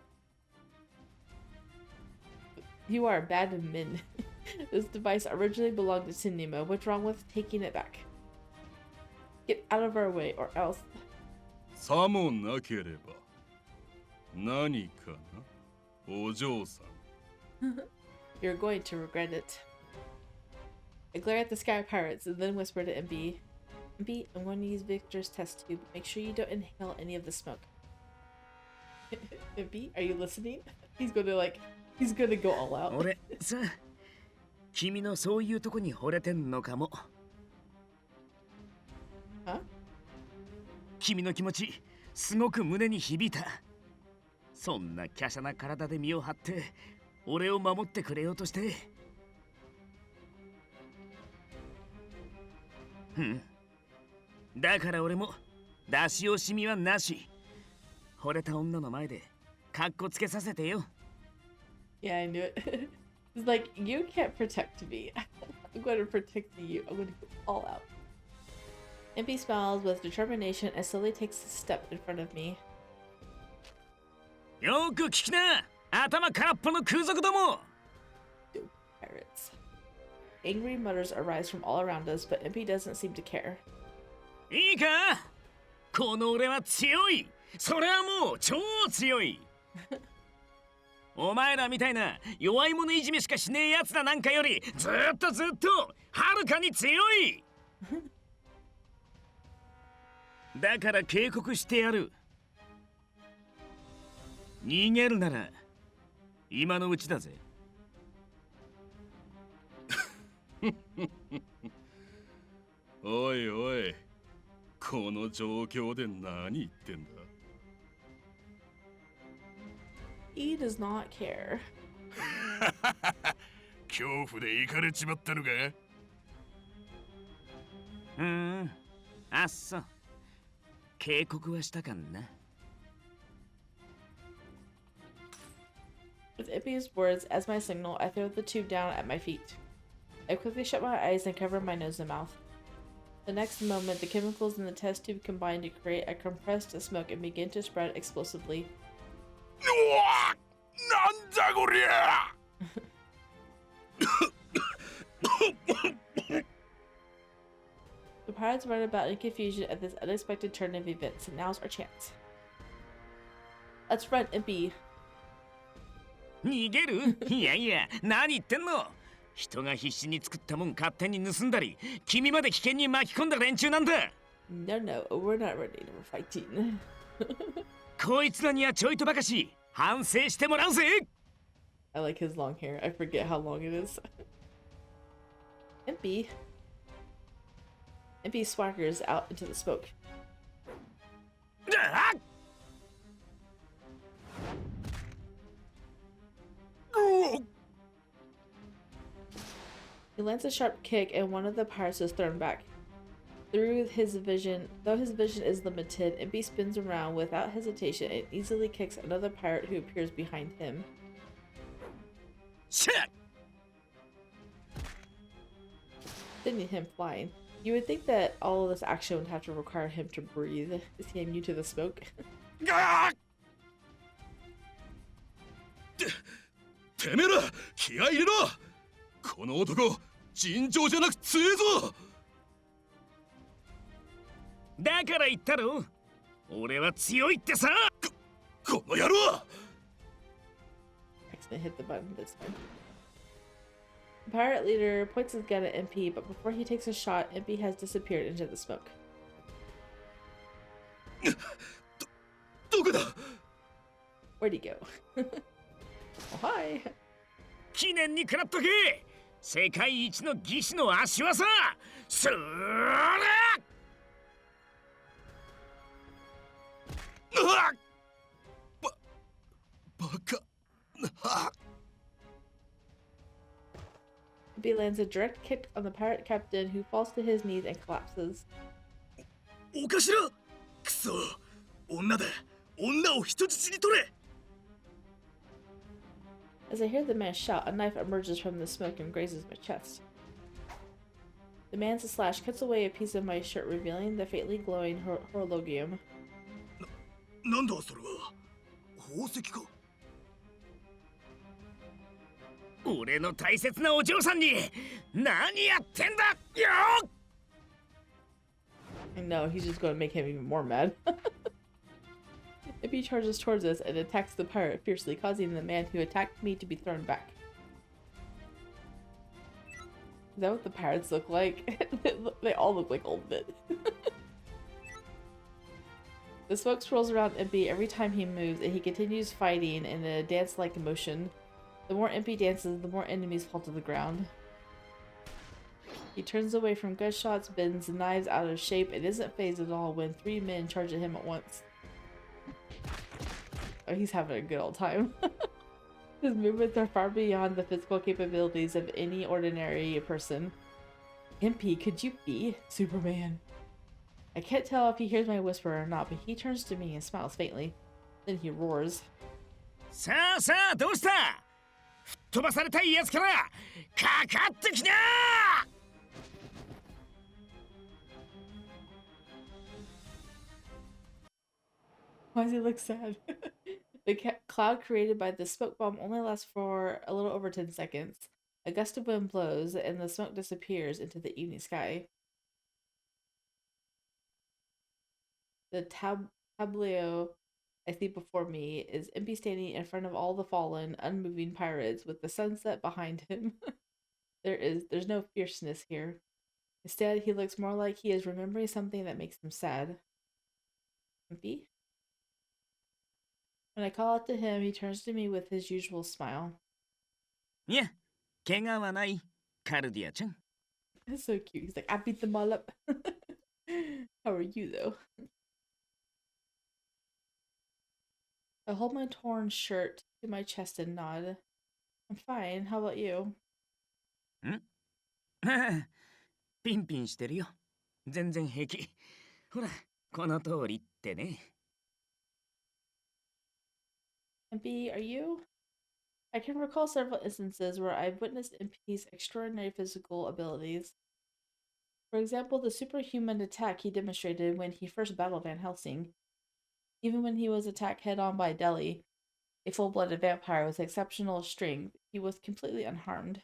You are a bad min. This device originally belonged to Nemo. What's wrong with taking it back? Get out of our way or else. さもなければ何かな、お嬢さん。You're going to regret it. I glare at the sky pirates and then whisper to Impey. Impey, I'm going to use Victor's test tube. Make sure you don't inhale any of the smoke. Impey, are you listening? He's gonna go all out. 俺さ、君のそういうとこに惚れてんのかも。Huh? 君の気持ちすごく胸に響いた。そんな華奢な体で身を張って俺を守ってくれようとして。だから俺も出し惜しみはなし。惚れた女の前でカッコつけさせてよ。Yeah, I knew it. It's like, you can't protect me. I'm going to protect you. I'm going to go all out. Impey smiles with determination and slowly takes a step in front of me. よく聞きな、頭空っぽの空賊ども。 Pirates. Angry mutters arise from all around us, but Impey doesn't seem to care. いいか、この俺は強い。それはもう超強い。お前らみたいな弱い者いじめしかしねえやつらなんかよりずっとはるかに強い。だから警告してやる。逃げるなら今のうちだぜ。おいおい、この状況で何言ってんだ。He does not care. 恐怖で行かれちまったのか。あっそう。警告はしたかんな。 With Impey's words as my signal, I throw the tube down at my feet. I quickly shut my eyes and cover my nose and mouth. The next moment, the chemicals in the test tube combine to create a compressed smoke and begin to spread explosively. うわなんだこりゃ The pirates run about in confusion at this unexpected turn of events, and now's our chance. Let's run, Impey. 逃げる？いやいや、何言ってんの？人が必死に作ったもん勝手に盗んだり、君まで危険に巻き込んだ連中なんだ。No, no, we're not running, we're fighting. こいつらにはちょいとばかし反省してもらうぜ。 I like his long hair. I forget how long it is. Impey. Impey swaggers out into the smoke. あっ He lands a sharp kick and one of the pirates is thrown back. Though his vision is limited, Impey spins around without hesitation and easily kicks another pirate who appears behind him. Shit! Sending him flying. You would think that all of this action would have to require him to breathe. Is he immune to the smoke? てめえら気合い入れろこの男尋常じゃなく強えぞだから言ったろ俺は強いってさこの野郎 Accident hit the button this time. The pirate leader points his gun at Impey, but before he takes a shot, Impey has disappeared into the smoke. どこだ Where'd he go? Oh, hi! 記念に食らっとけ世界一の義士の足はさそれバカ Impey lands a direct kick on the pirate captain, who falls to his knees and collapses. お頭くそ女だ女を人質に取れ As I hear the man shout, a knife emerges from the smoke and grazes my chest. The man's slash cuts away a piece of my shirt, revealing the faintly glowing horologium. なんだそれは宝石か俺の大切なお嬢さんに何やってんだよ I know, he's just going to make him even more mad. Impey charges towards us and attacks the pirate fiercely, causing the man who attacked me to be thrown back. Is that what the pirates look like? They all look like old men. The smoke swirls around Impey every time he moves, and he continues fighting in a dance-like motion. The more Impey dances, the more enemies fall to the ground. He turns away from gunshots, bends the knives out of shape, and isn't phased at all when three men charge at him at once. Oh, he's having a good old time. His movements are far beyond the physical capabilities of any ordinary person. Impey, could you be Superman? I can't tell if he hears my whisper or not, but he turns to me and smiles faintly. Then he roars. さあさあどうした吹っ飛ばされたいやつからかかってきな Why does he look sad? The cloud created by the smoke bomb only lasts for a little over 10 seconds. A gust of wind blows, and the smoke disappears into the evening sky. The tableau I see before me is Impey standing in front of all the fallen, unmoving pirates with the sunset behind him. There's no fierceness here. Instead, he looks more like he is remembering something that makes him sad. Impey? When I call out to him, he turns to me with his usual smile. いや怪我はないカルディアちゃん That's so cute. He's like, I beat them all up. How are you, though? I hold my torn shirt to my chest and nod. I'm fine. How about you? ピンピンしてるよ全然平気ほらこの通りってね。Impey, are you? I can recall several instances where I've witnessed Impey's extraordinary physical abilities. For example, the superhuman attack he demonstrated when he first battled Van Helsing. Even when he was attacked head-on by Deli, a full-blooded vampire with exceptional strength, he was completely unharmed.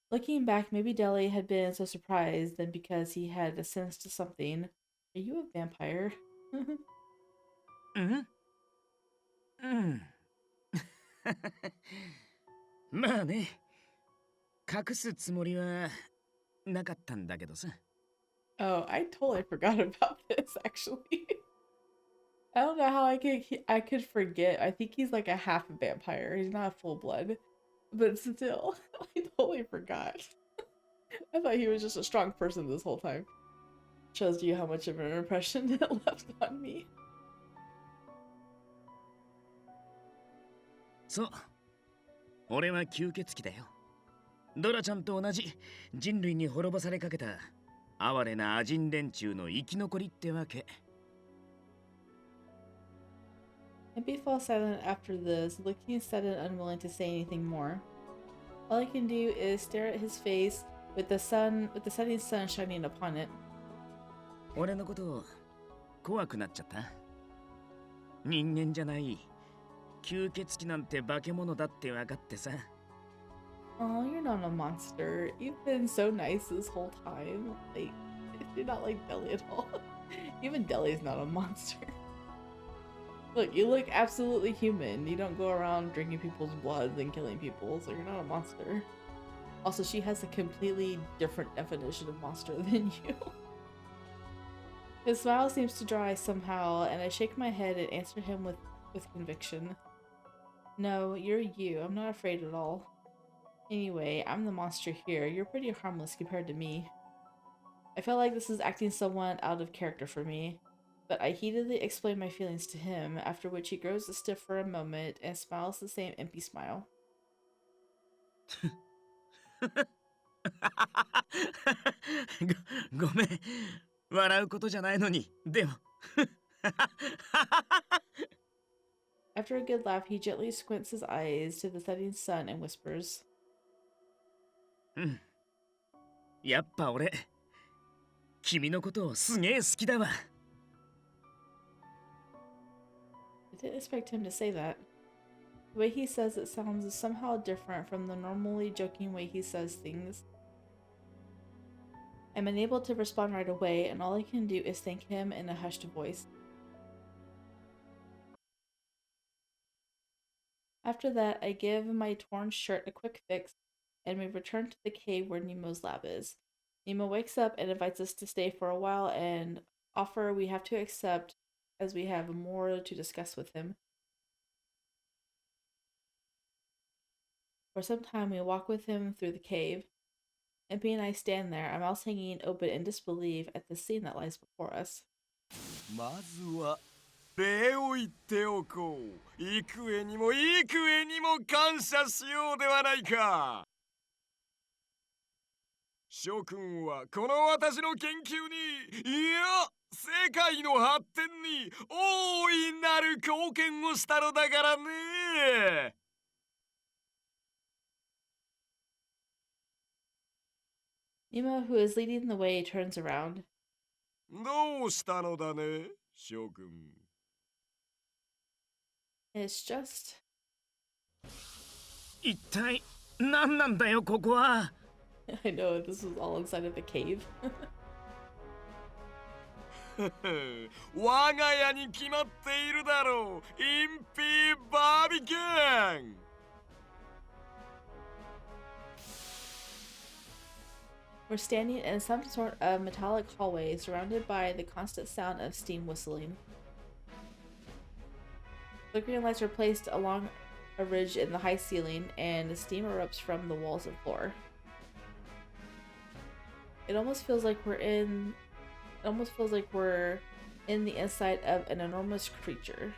Looking back, maybe Deli had been so surprised than because he had sensed something. Are you a vampire? うんうん。まあね、隠すつもりはなかったんだけどさ。Oh, I totally forgot about this, actually. I don't know how I could forget. I think he's like a half vampire. He's not a full blood. But still, I totally forgot. I thought he was just a strong person this whole time. Shows you how much of an impression it left on me. そう。俺は吸血鬼だよ。ドラちゃんと同じ人類に滅ぼされかけた哀れなアジン連中の生き残りってわけ。Impey falls silent after this, looking sad and unwilling to say anything more. All I can do is stare at his face with the setting sun shining upon it. 俺のこと怖くなっちゃった。人間じゃない。吸血鬼なんて化け物だって分かってさ。Oh, you're not a monster. You've been so nice this whole time. Like, you're not like Deli at all. Even Deli's not a monster. Look, you look absolutely human. You don't go around drinking people's blood and killing people, so you're not a monster. Also, she has a completely different definition of monster than you. His smile seems to dry somehow, and I shake my head and answer him with conviction. No, you're you. I'm not afraid at all. Anyway, I'm the monster here. You're pretty harmless compared to me. I felt like this is acting somewhat out of character for me, but I heatedly explain my feelings to him, after which he grows stiff for a moment and smiles the same empty smile. ごめん。笑うことじゃないのに。でも。After a good laugh, he gently squints his eyes to the setting sun and whispers, うん。やっぱ俺、君のことをすげえ好きだわ。I didn't expect him to say that. The way he says it sounds somehow different from the normally joking way he says things. I'm unable to respond right away, and all I can do is thank him in a hushed voice. After that, I give my torn shirt a quick fix, and we return to the cave where Nemo's lab is. Nemo wakes up and invites us to stay for a while, and offer we have to accept as we have more to discuss with him. For some time, we walk with him through the cave. Impey and I stand there, our mouths hanging open in disbelief at the scene that lies before us. まずは礼を言っておこう。幾重にも幾重にも感謝しようではないか。諸君はこの私の研究に、いや世界の発展に大いなる貢献をしたのだからね。Nemo, who is leading the way, turns around. どうしたのだね、諸君。It's just... 一体何なんだよここは。I know, this was all inside of a cave. 我が家に決まっているだろう。インピーバービキュン。We're standing in some sort of metallic hallway surrounded by the constant sound of steam whistling. Flickering lights are placed along a ridge in the high ceiling, and steam erupts from the walls and floor. It almost feels like we're in the inside of an enormous creature.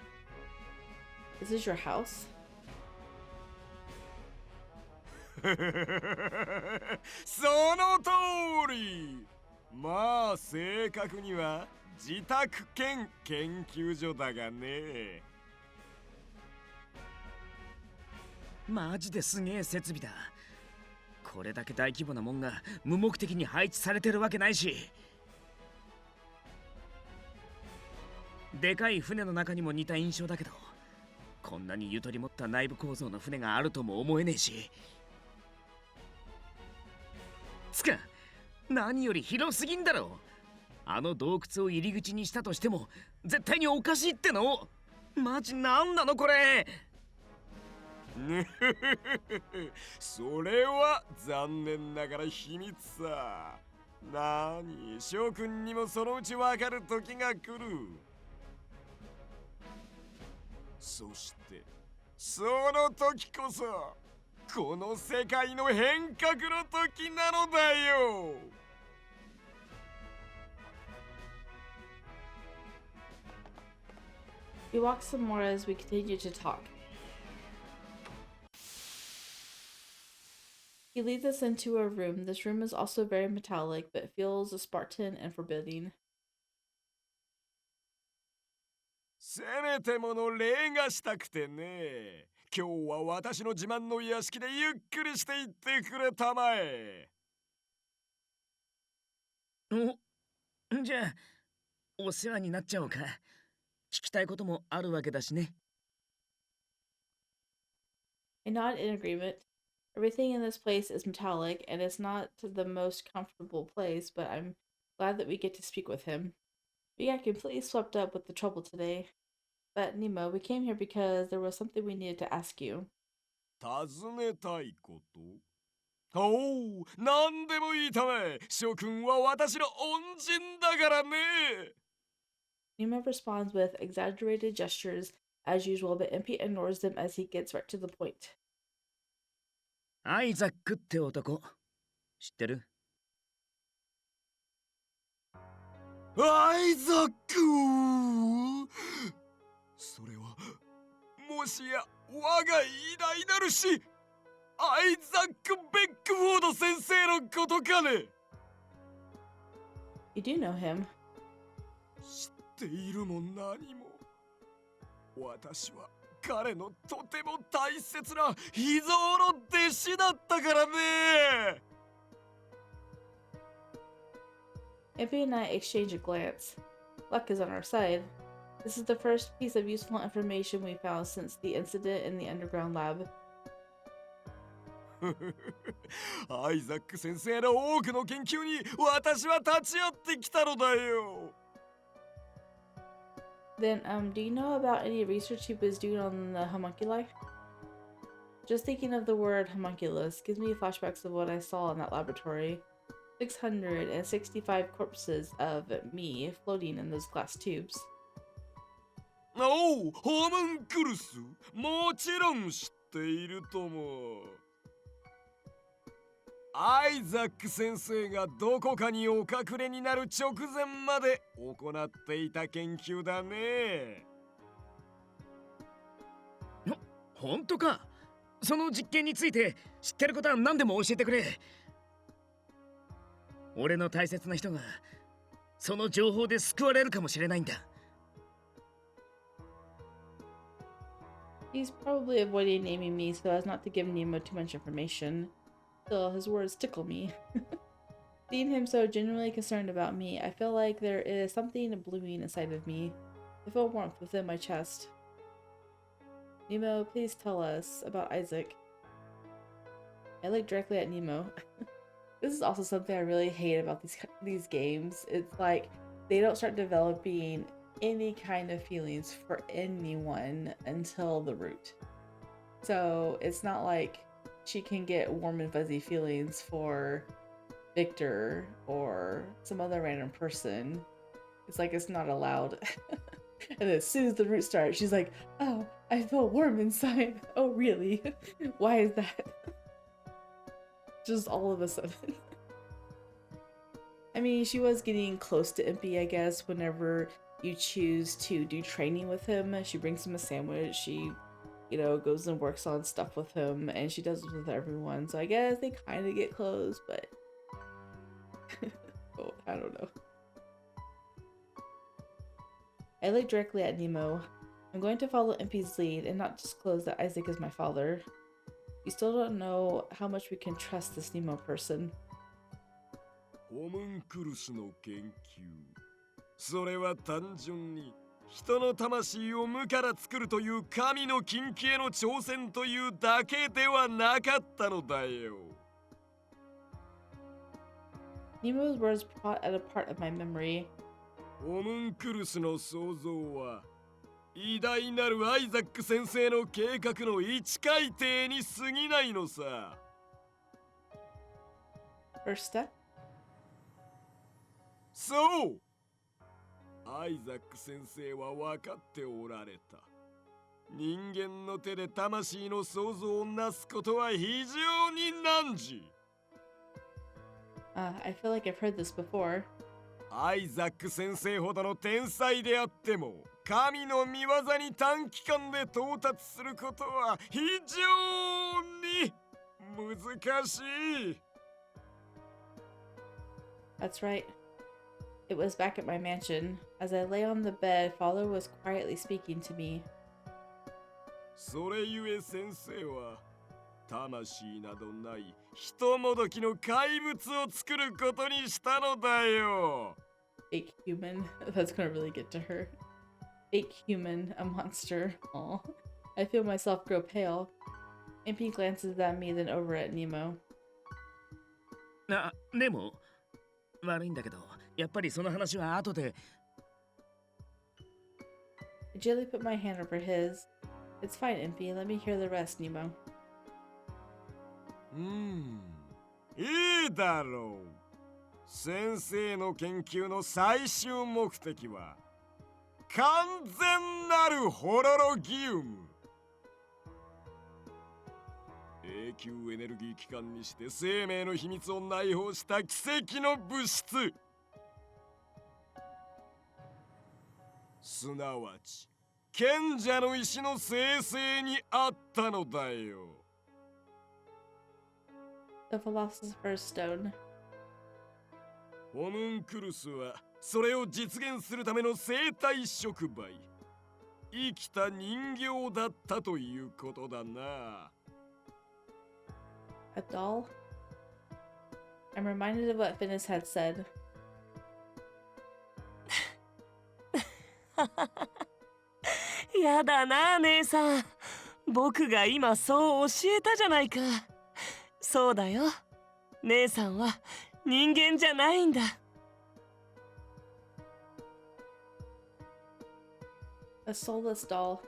Is this your house? その通り。まあ正確には自宅兼研究所だがね。マジですげえ設備だ。これだけ大規模なもんが無目的に配置されてるわけないし、でかい船の中にも似た印象だけど、こんなにゆとり持った内部構造の船があるとも思えねえし、つか何より広すぎんだろ。あの洞窟を入り口にしたとしても絶対におかしいっての。マジなんなのこれ。それは残念ながら秘密さ。なに、翔くんにもそのうちわかる時が来る。そしてその時こそこの世界の変革の時なのだよ。We walk some more as we continue to talk. He leads us into a room. This room is also very metallic, but feels Spartan and forbidding. せめてもの礼がしたくてね。今日は私の自慢の屋敷でゆっくりしていってくれたまえ。じゃあお世話になっちゃおうか。聞きたいこともあるわけだしね。I nod in agreement. Everything in this place is metallic, and it's not the most comfortable place, but I'm glad that we get to speak with him. We got completely swept up with the trouble today. But Nemo, we came here because there was something we needed to ask you. 尋ねたいこと？おお、何でもいいため。諸君は私の恩人だからね。Nemo responds with exaggerated gestures as usual, but Impey ignores them as he gets right to the point. アイザックって男知ってる？アイザック？それはもしや我が偉大なる師アイザック・ベックフォード先生のことかね。You do know him. 知っているも何も。私は彼のとても大切な秘蔵の弟子だったからね。Impey and I exchange a glance. Luck is on our side. This is the first piece of useful information we found since the incident in the underground lab. アイザック先生の多くの研究に私は立ち会ってきたのだよ。Then, do you know about any research he was doing on the homunculi? Just thinking of the word homunculus gives me flashbacks of what I saw in that laboratory. 665 corpses of me floating in those glass tubes. おお、ホムンクルス。もちろん知っているとも。アイザック先生がどこかにお隠れになる直前まで行っていた研究だね。本当か？その実験について知ってることは何でも教えてくれ。俺の大切な人がその情報で救われるかもしれないんだ。He's probably avoiding naming me so as not to give Nemo too much information. Still, his words tickle me. Seeing him so genuinely concerned about me, I feel like there is something blooming inside of me. I feel warmth within my chest. Nemo, please tell us about Isaac. I look directly at Nemo. This is also something I really hate about these games. It's like they don't start developing any kind of feelings for anyone until the root. So it's not like she can get warm and fuzzy feelings for Victor or some other random person. It's like it's not allowed. And as soon as the root starts, she's like, oh, I feel warm inside. Oh, really? Why is that? Just all of a sudden. I mean, she was getting close to Impey, I guess, whenever you choose to do training with him. She brings him a sandwich. She, goes and works on stuff with him, and she does it with everyone. So I guess they kind of get close, but I don't know. I look directly at Nemo. I'm going to follow Impey's lead and not disclose that Isaac is my father. We still don't know how much we can trust this Nemo person. ホムンクルスの研究。それは単純に人の魂を無から作るという神の禁忌への挑戦というだけではなかったのだよ。Nemo's words brought at a part of my memory. ホムンクルスの創造は偉大なるアイザック先生の計画の一改定に過ぎないのさ。First step? そう、アイザック先生は分かっておられた。人間の手で魂の創造をなすことは非常に難事。I feel like I've heard this before. アイザック先生ほどの天才であっても神の御業に短期間で到達することは非常に難しい。That's right. It was back at my mansion. As I lay on the bed, Father was quietly speaking to me. それゆえ先生は魂などない人もどきの怪物を作ることにしたのだよ。Fake human. That's gonna really get to her. Fake human, a monster. Aw. I feel myself grow pale. Impey glances at me, then over at Nemo. でも悪いんだけど、やっぱりその話は後で。I gently put my hand over his. It's fine, Impey. Let me hear the rest, Nemo. いいだろう。先生の研究の最終目的は完全なるホロロギウム。永久エネルギー機関にして生命の秘密を内包した奇跡の物質。すなわち賢者の石の生成にあったのだよ。The Philosopher's Stone. ホムンクルスはそれを実現するための生体触媒、生きた人形だったということだな。A doll? I'm reminded of what Phineas had said. やだな、姉さん。僕が今そう教えたじゃないか。そうだよ。姉さんは人間じゃないんだ。A soulless doll.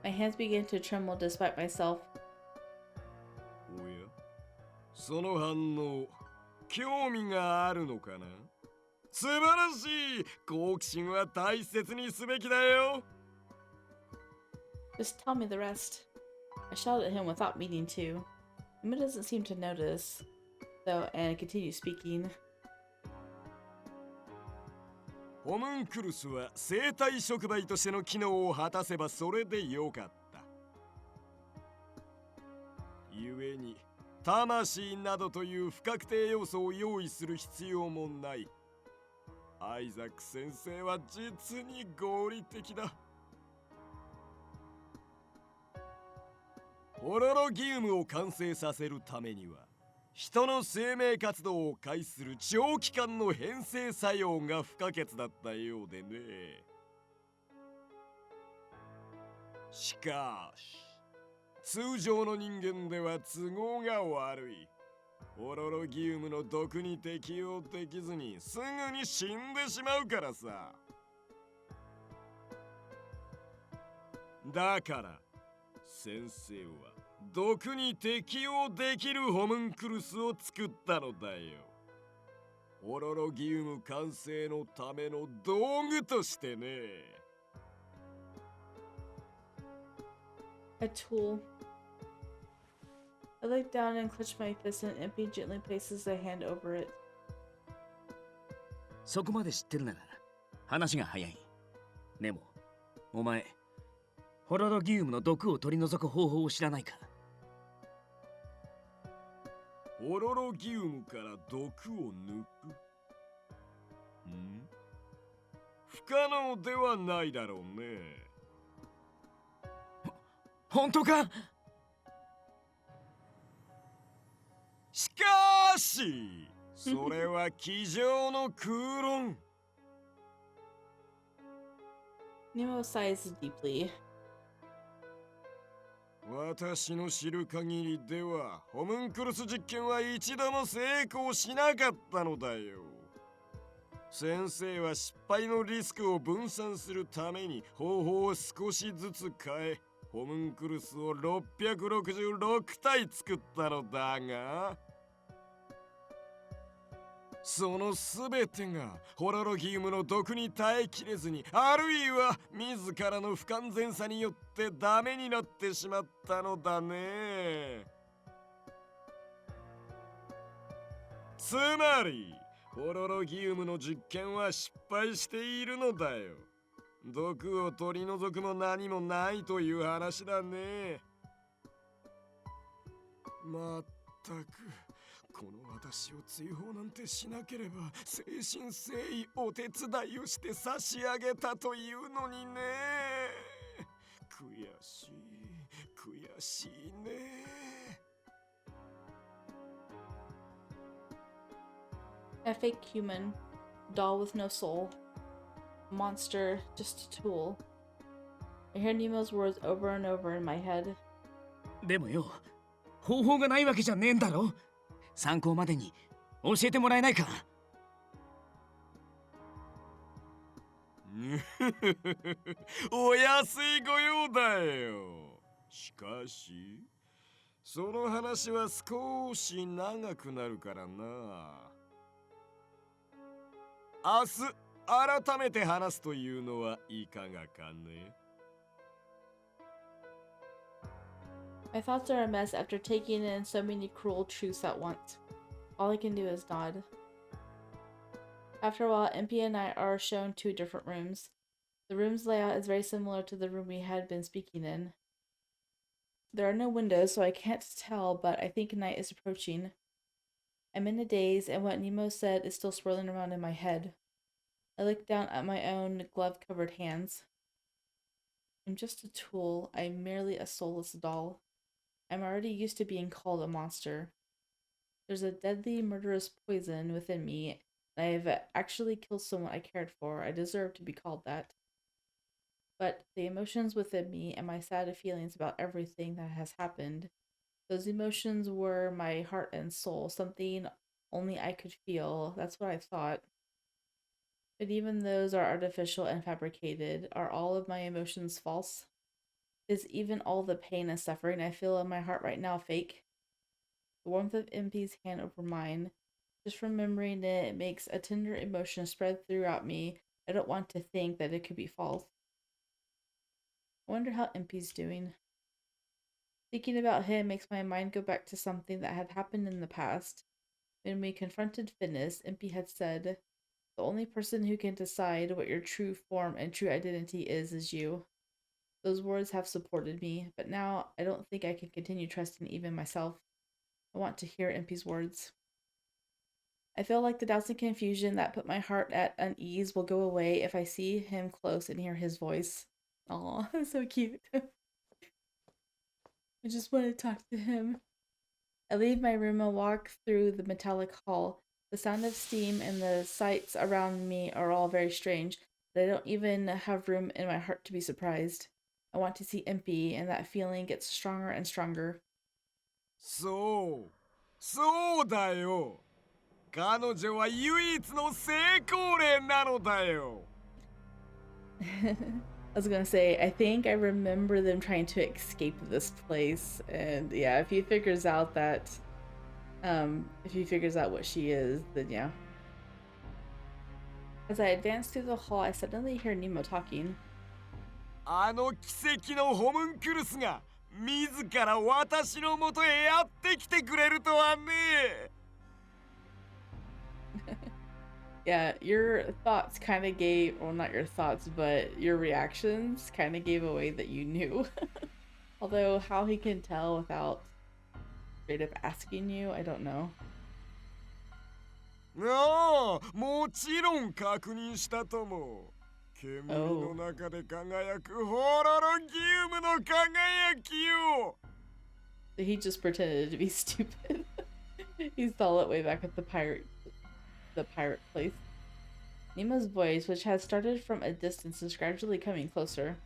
My hands began to tremble despite myself. おや、その反応、興味があるのかな。素晴らしい。好奇心は大切にすべきだよ。Just tell me the rest. I shouted at him without meaning to. Emma doesn't seem to notice, though, and continued speaking. ホムンクルスは生体触媒としての機能を果たせばそれでよかった。故に魂などという不確定要素を用意する必要もない。アイザック先生は実に合理的だ。ホロロギウムを完成させるためには人の生命活動を介する長期間の変性作用が不可欠だったようでね。しかし通常の人間では都合が悪い。ホロロギウムの毒に適応できずにすぐに死んでしまうからさ。だから先生は毒に適応できるホムンクルスを作ったのだよ。ホロロギウム完成のための道具としてね。A tool. I look down and clutch my fist, and Impey gently places a hand over it. そこまで知ってるなら話が早い。でもお前ホロロギウムの毒を取り除く方法を知らないか。ホロロギウムから毒を抜く。不可能ではないだろうね。本当か？しかしそれは机上の空論。Nemo sighs deeply. 私の知る限りではホムンクルス実験は一度も成功しなかったのだよ。先生は失敗のリスクを分散するために方法を少しずつ変え、ホムンクルスを666体作ったのだが、そのすべてがホロロギウムの毒に耐えきれずに、あるいは自らの不完全さによってダメになってしまったのだね。つまりホロロギウムの実験は失敗しているのだよ。毒を取り除くも何もないという話だね。まったくこの私を追放なんてしなければ誠心誠意お手伝いをして差し上げたというのにね。悔しい悔しいね。A fake human, doll with no soul, monster, just a tool. I hear Nemo's words over and over in my head. でもよ、方法がないわけじゃねえんだろ。参考までに教えてもらえないか？お安いご用だよ。しかしその話は少し長くなるからな。明日改めて話すというのはいかがかね。My thoughts are a mess after taking in so many cruel truths at once. All I can do is nod. After a while, Impey and I are shown two different rooms. The room's layout is very similar to the room we had been speaking in. There are no windows, so I can't tell, but I think night is approaching. I'm in a daze, and what Nemo said is still swirling around in my head. I look down at my own glove-covered hands. I'm just a tool. I'm merely a soulless doll. I'm already used to being called a monster. There's a deadly, murderous poison within me, and I've actually killed someone I cared for. I deserve to be called that. But the emotions within me and my sad feelings about everything that has happened, those emotions were my heart and soul, something only I could feel. That's what I thought. But even those are artificial and fabricated. Are all of my emotions false? Is even all the pain and suffering I feel in my heart right now fake? The warmth of Impey's hand over mine, just remembering it makes a tender emotion spread throughout me. I don't want to think that it could be false. I wonder how Impey's doing. Thinking about him makes my mind go back to something that had happened in the past. When we confronted Phineas, Impey had said, "The only person who can decide what your true form and true identity is you." Those words have supported me, but now I don't think I can continue trusting even myself. I want to hear Impey's words. I feel like the doubts and confusion that put my heart at unease will go away if I see him close and hear his voice. Aw, that's so cute. I just want to talk to him. I leave my room and walk through the metallic hall. The sound of steam and the sights around me are all very strange, but I don't even have room in my heart to be surprised. I want to see Impey, and that feeling gets stronger and stronger. そうだよ。彼女は唯一の成功例なのだよ。I was gonna say, I think I remember them trying to escape this place, and yeah, if he figures out what she is, then yeah. As I advance through the hall, I suddenly hear Nemo talking. あの奇跡のホムンクルスが自ら私のもとへやってきてくれるとはね。Yeah, your thoughts kind of gave, well, not your thoughts, but your reactions kind of gave away that you knew. Although, how he can tell without straight up asking you, I don't know. ああ、もちろん確認したとも。煙の中で輝くホロロギウムの輝きを。He just pretended to be stupid. He saw it way back at the pirate place. Nemo's voice, which had started from a distance, is gradually coming closer.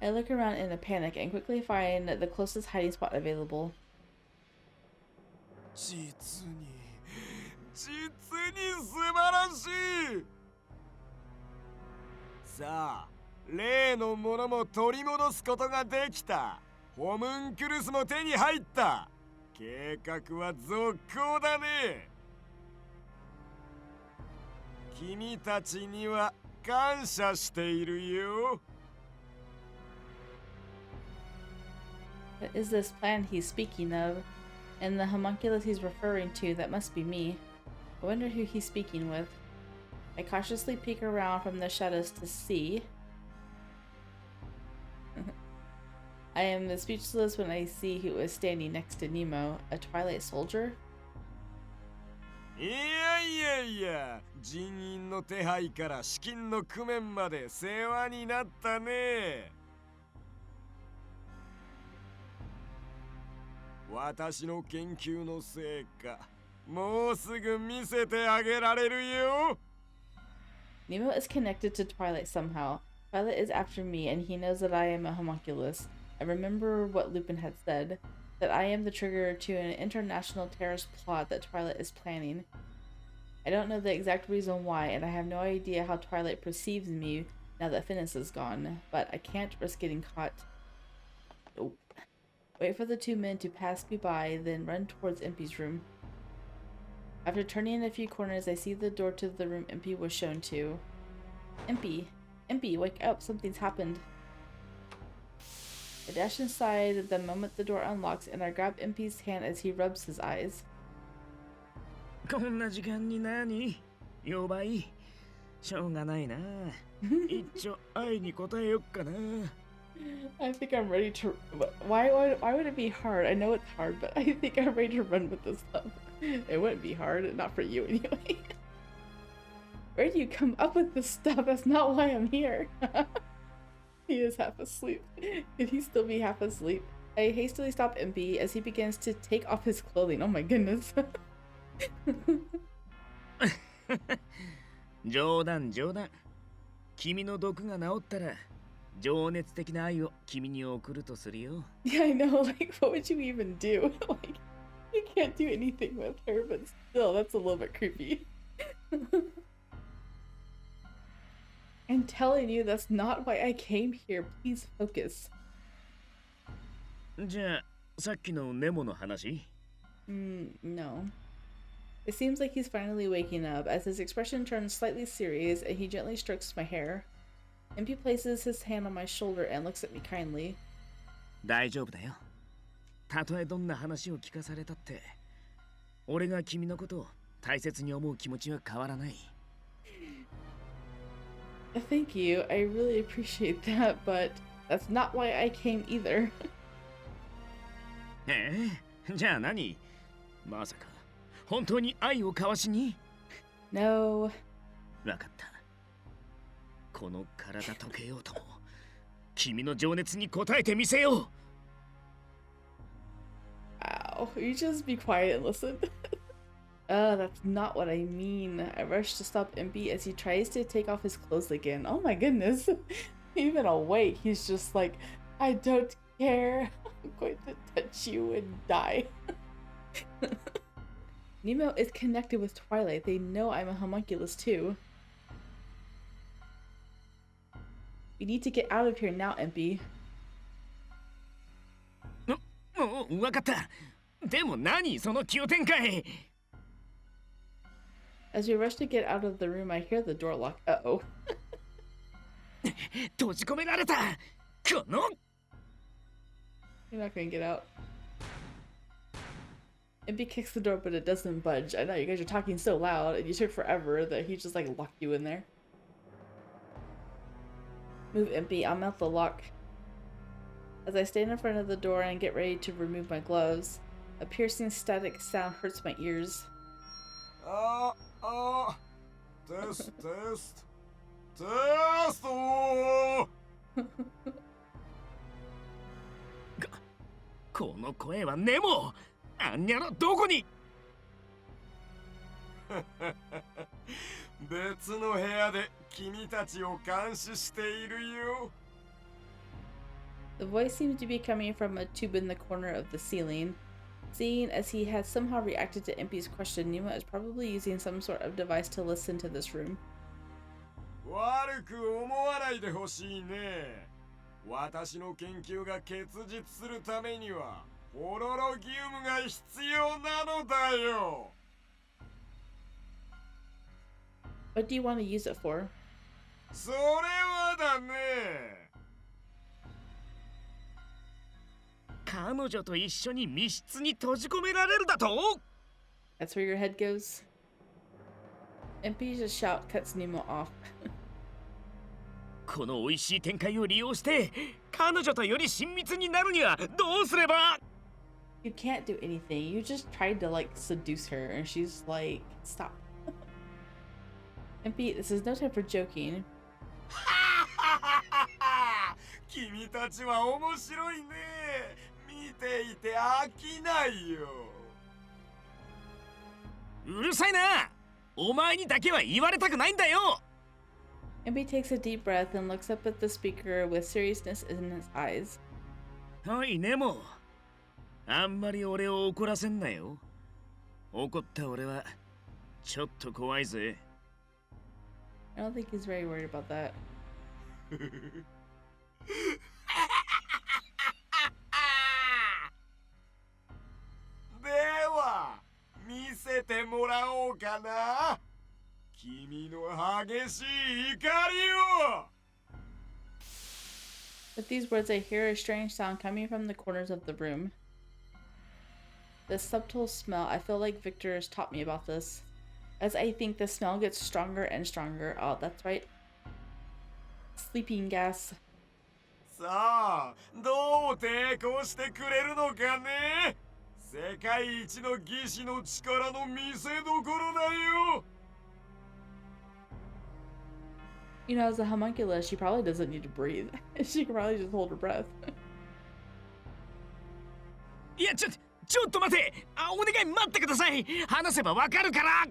I look around in a panic and quickly find the closest hiding spot available. 実に素晴らしい。さあ、例のものも取り戻すことができた。ホムンクルスも手に入った。計画は続行だね。君たちには感謝しているよ。What is this plan he's speaking of? And the homunculus he's referring to, that must be me. I wonder who he's speaking with. I cautiously peek around from the shadows to see. I am speechless when I see who is standing next to Nemo, a Twilight soldier. いや、人員の手配から資金の工面まで世話になったね。私の研究の成果、もうすぐ見せてあげられるよ。Nemo is connected to Twilight somehow. Twilight is after me, and he knows that I am a homunculus. I remember what Lupin had said, that I am the trigger to an international terrorist plot that Twilight is planning. I don't know the exact reason why, and I have no idea how Twilight perceives me now that Phineas is gone, but I can't risk getting caught. Nope. Wait for the two men to pass me by, then run towards Impey's room. After turning a few corners, I see the door to the room Impey was shown to. Impey, wake up, something's happened. I dash inside the moment the door unlocks, and I grab Impey's hand as he rubs his eyes. こんな時間に何？呼ばい。しょうがないな。一応愛に答えよっかな。I think I'm ready to. Why would it be hard? I know it's hard, but I think I'm ready to run with this stuff. It wouldn't be hard, not for you anyway. Where do you come up with this stuff? That's not why I'm here. He is half asleep. Could he still be half asleep? I hastily stop Impey as he begins to take off his clothing. Oh my goodness. 冗談。君の毒が治ったら情熱的な愛を君に送るとするよ。Yeah, I know. Like, what would you even do? Like, you can't do anything with her, but still, that's a little bit creepy. I'm telling you, that's not why I came here. Please focus. じゃあ、さっきのネモの話？ No. It seems like he's finally waking up as his expression turns slightly serious and he gently strokes my hair. Impey places his hand on my shoulder and looks at me kindly. 大丈夫だよ。たとえどんな話を聞かされたって、俺が君のことを大切に思う気持ちは変わらない。Thank you. I really appreciate that, but that's not why I came either. じゃあ何？まさか本当に愛を交わしに？ No. わかった。この体溶けようとも君の情熱に応えてみせよう。Ow. You just be quiet and listen. That's not what I mean. I rush to stop Impey as he tries to take off his clothes again. Oh my goodness. Even awake, he's just like, I don't care. I'm going to touch you and die. Nemo is connected with Twilight. They know I'm a homunculus too. We need to get out of here now, Impey. わかった。でも何その急展開。As we rush to get out of the room, I hear the door lock. Uh-oh. 閉じ込められた。この You're not gonna get out. Impey kicks the door, but it doesn't budge. I know, you guys are talking so loud, and you took forever that he just, like, locked you in there. Move, Impey. I'll mount the lock. As I stand in front of the door and get ready to remove my gloves, a piercing static sound hurts my ears. ああテストテストテストこの声はネモ。あんにゃのどこに。別の部屋で君たちを監視しているよ。 The voice seems to be coming from a tube in the corner of the ceiling. Seeing as he has somehow reacted to Impey's question, Nemo is probably using some sort of device to listen to this room. 悪く思わないでほしいね。私の研究が結実するためにはホロロギウムが必要なのだよ。 What do you want to use it for? それはだね。彼女と一緒に密室に閉じ込められるだと。 That's where your head goes? Impey's shout cuts Nemo off. この美味しい展開を利用して彼女とより親密になるにはどうすれば。 You can't do anything. You just tried to like seduce her and she's like, stop. Impey, this is no time for joking. 君たちは面白いね。見ていて飽きないよ。うるさいな。お前にだけは言われたくないんだよ。 Impey takes a deep breath and looks up at the speaker with seriousness in his eyes. おいネモ、あんまり俺を怒らせんなよ。怒った俺はちょっと怖いぜ。 I don't think he's very worried about that. では見せてもらおうかな。君の激しい怒りを。 With these words, I hear a strange sound coming from the corners of the room. The subtle smell, I feel like Victor has taught me about this. As I think the smell gets stronger and stronger. Oh, that's right. Sleeping gas. さあ、どう抵抗してくれるのかね。世界一の技師の力の見せどころだよ。 You know, as a homunculus, she probably doesn't need to breathe. She can probably just hold her breath. いやちょっと待て。お願い待ってください。話せばわかるから。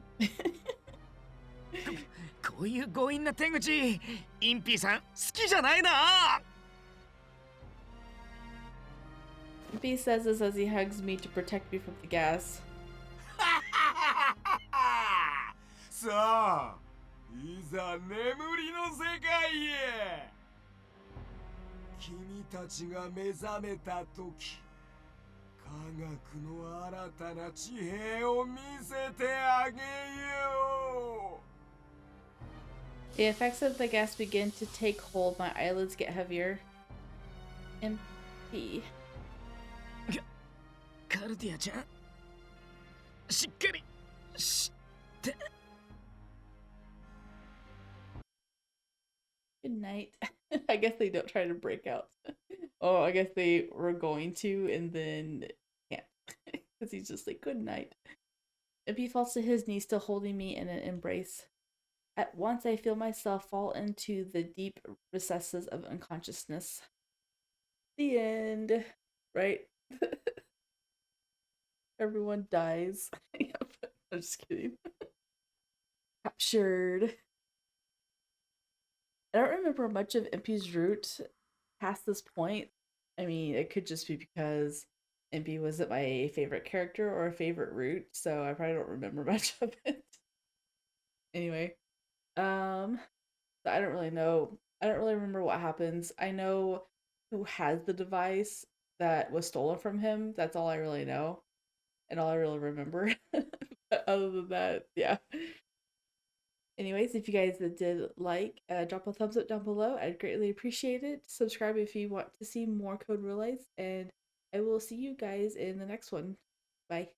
こういう強引な手口、インピーさん好きじゃないな。 Impey says this as he hugs me to protect me from the gas. さあ、いざ眠りの世界へ。君たちが目覚めた時、科学の新たな地平を見せてあげよう。 The effects of the gas begin to take hold. My eyelids get heavier. Impey. カルディアちゃん、しっかりして。 Good night. I guess they don't try to break out. Oh, I guess they were going to and then can't. Because he's just like, good night. Impey falls to his knees, still holding me in an embrace. At once I feel myself fall into the deep recesses of unconsciousness. The end. Right? Everyone dies. Yep. I'm just kidding. Captured. I don't remember much of Impey's route past this point. I mean, it could just be because Impey wasn't my favorite character or a favorite route, so I probably don't remember much of it. Anyway, so I don't really know. I don't really remember what happens. I know who has the device that was stolen from him. That's all I really know. And all I really remember. But other than that, yeah. Anyways, if you guys did like, drop a thumbs up down below. I'd greatly appreciate it. Subscribe if you want to see more Code Realize. And I will see you guys in the next one. Bye.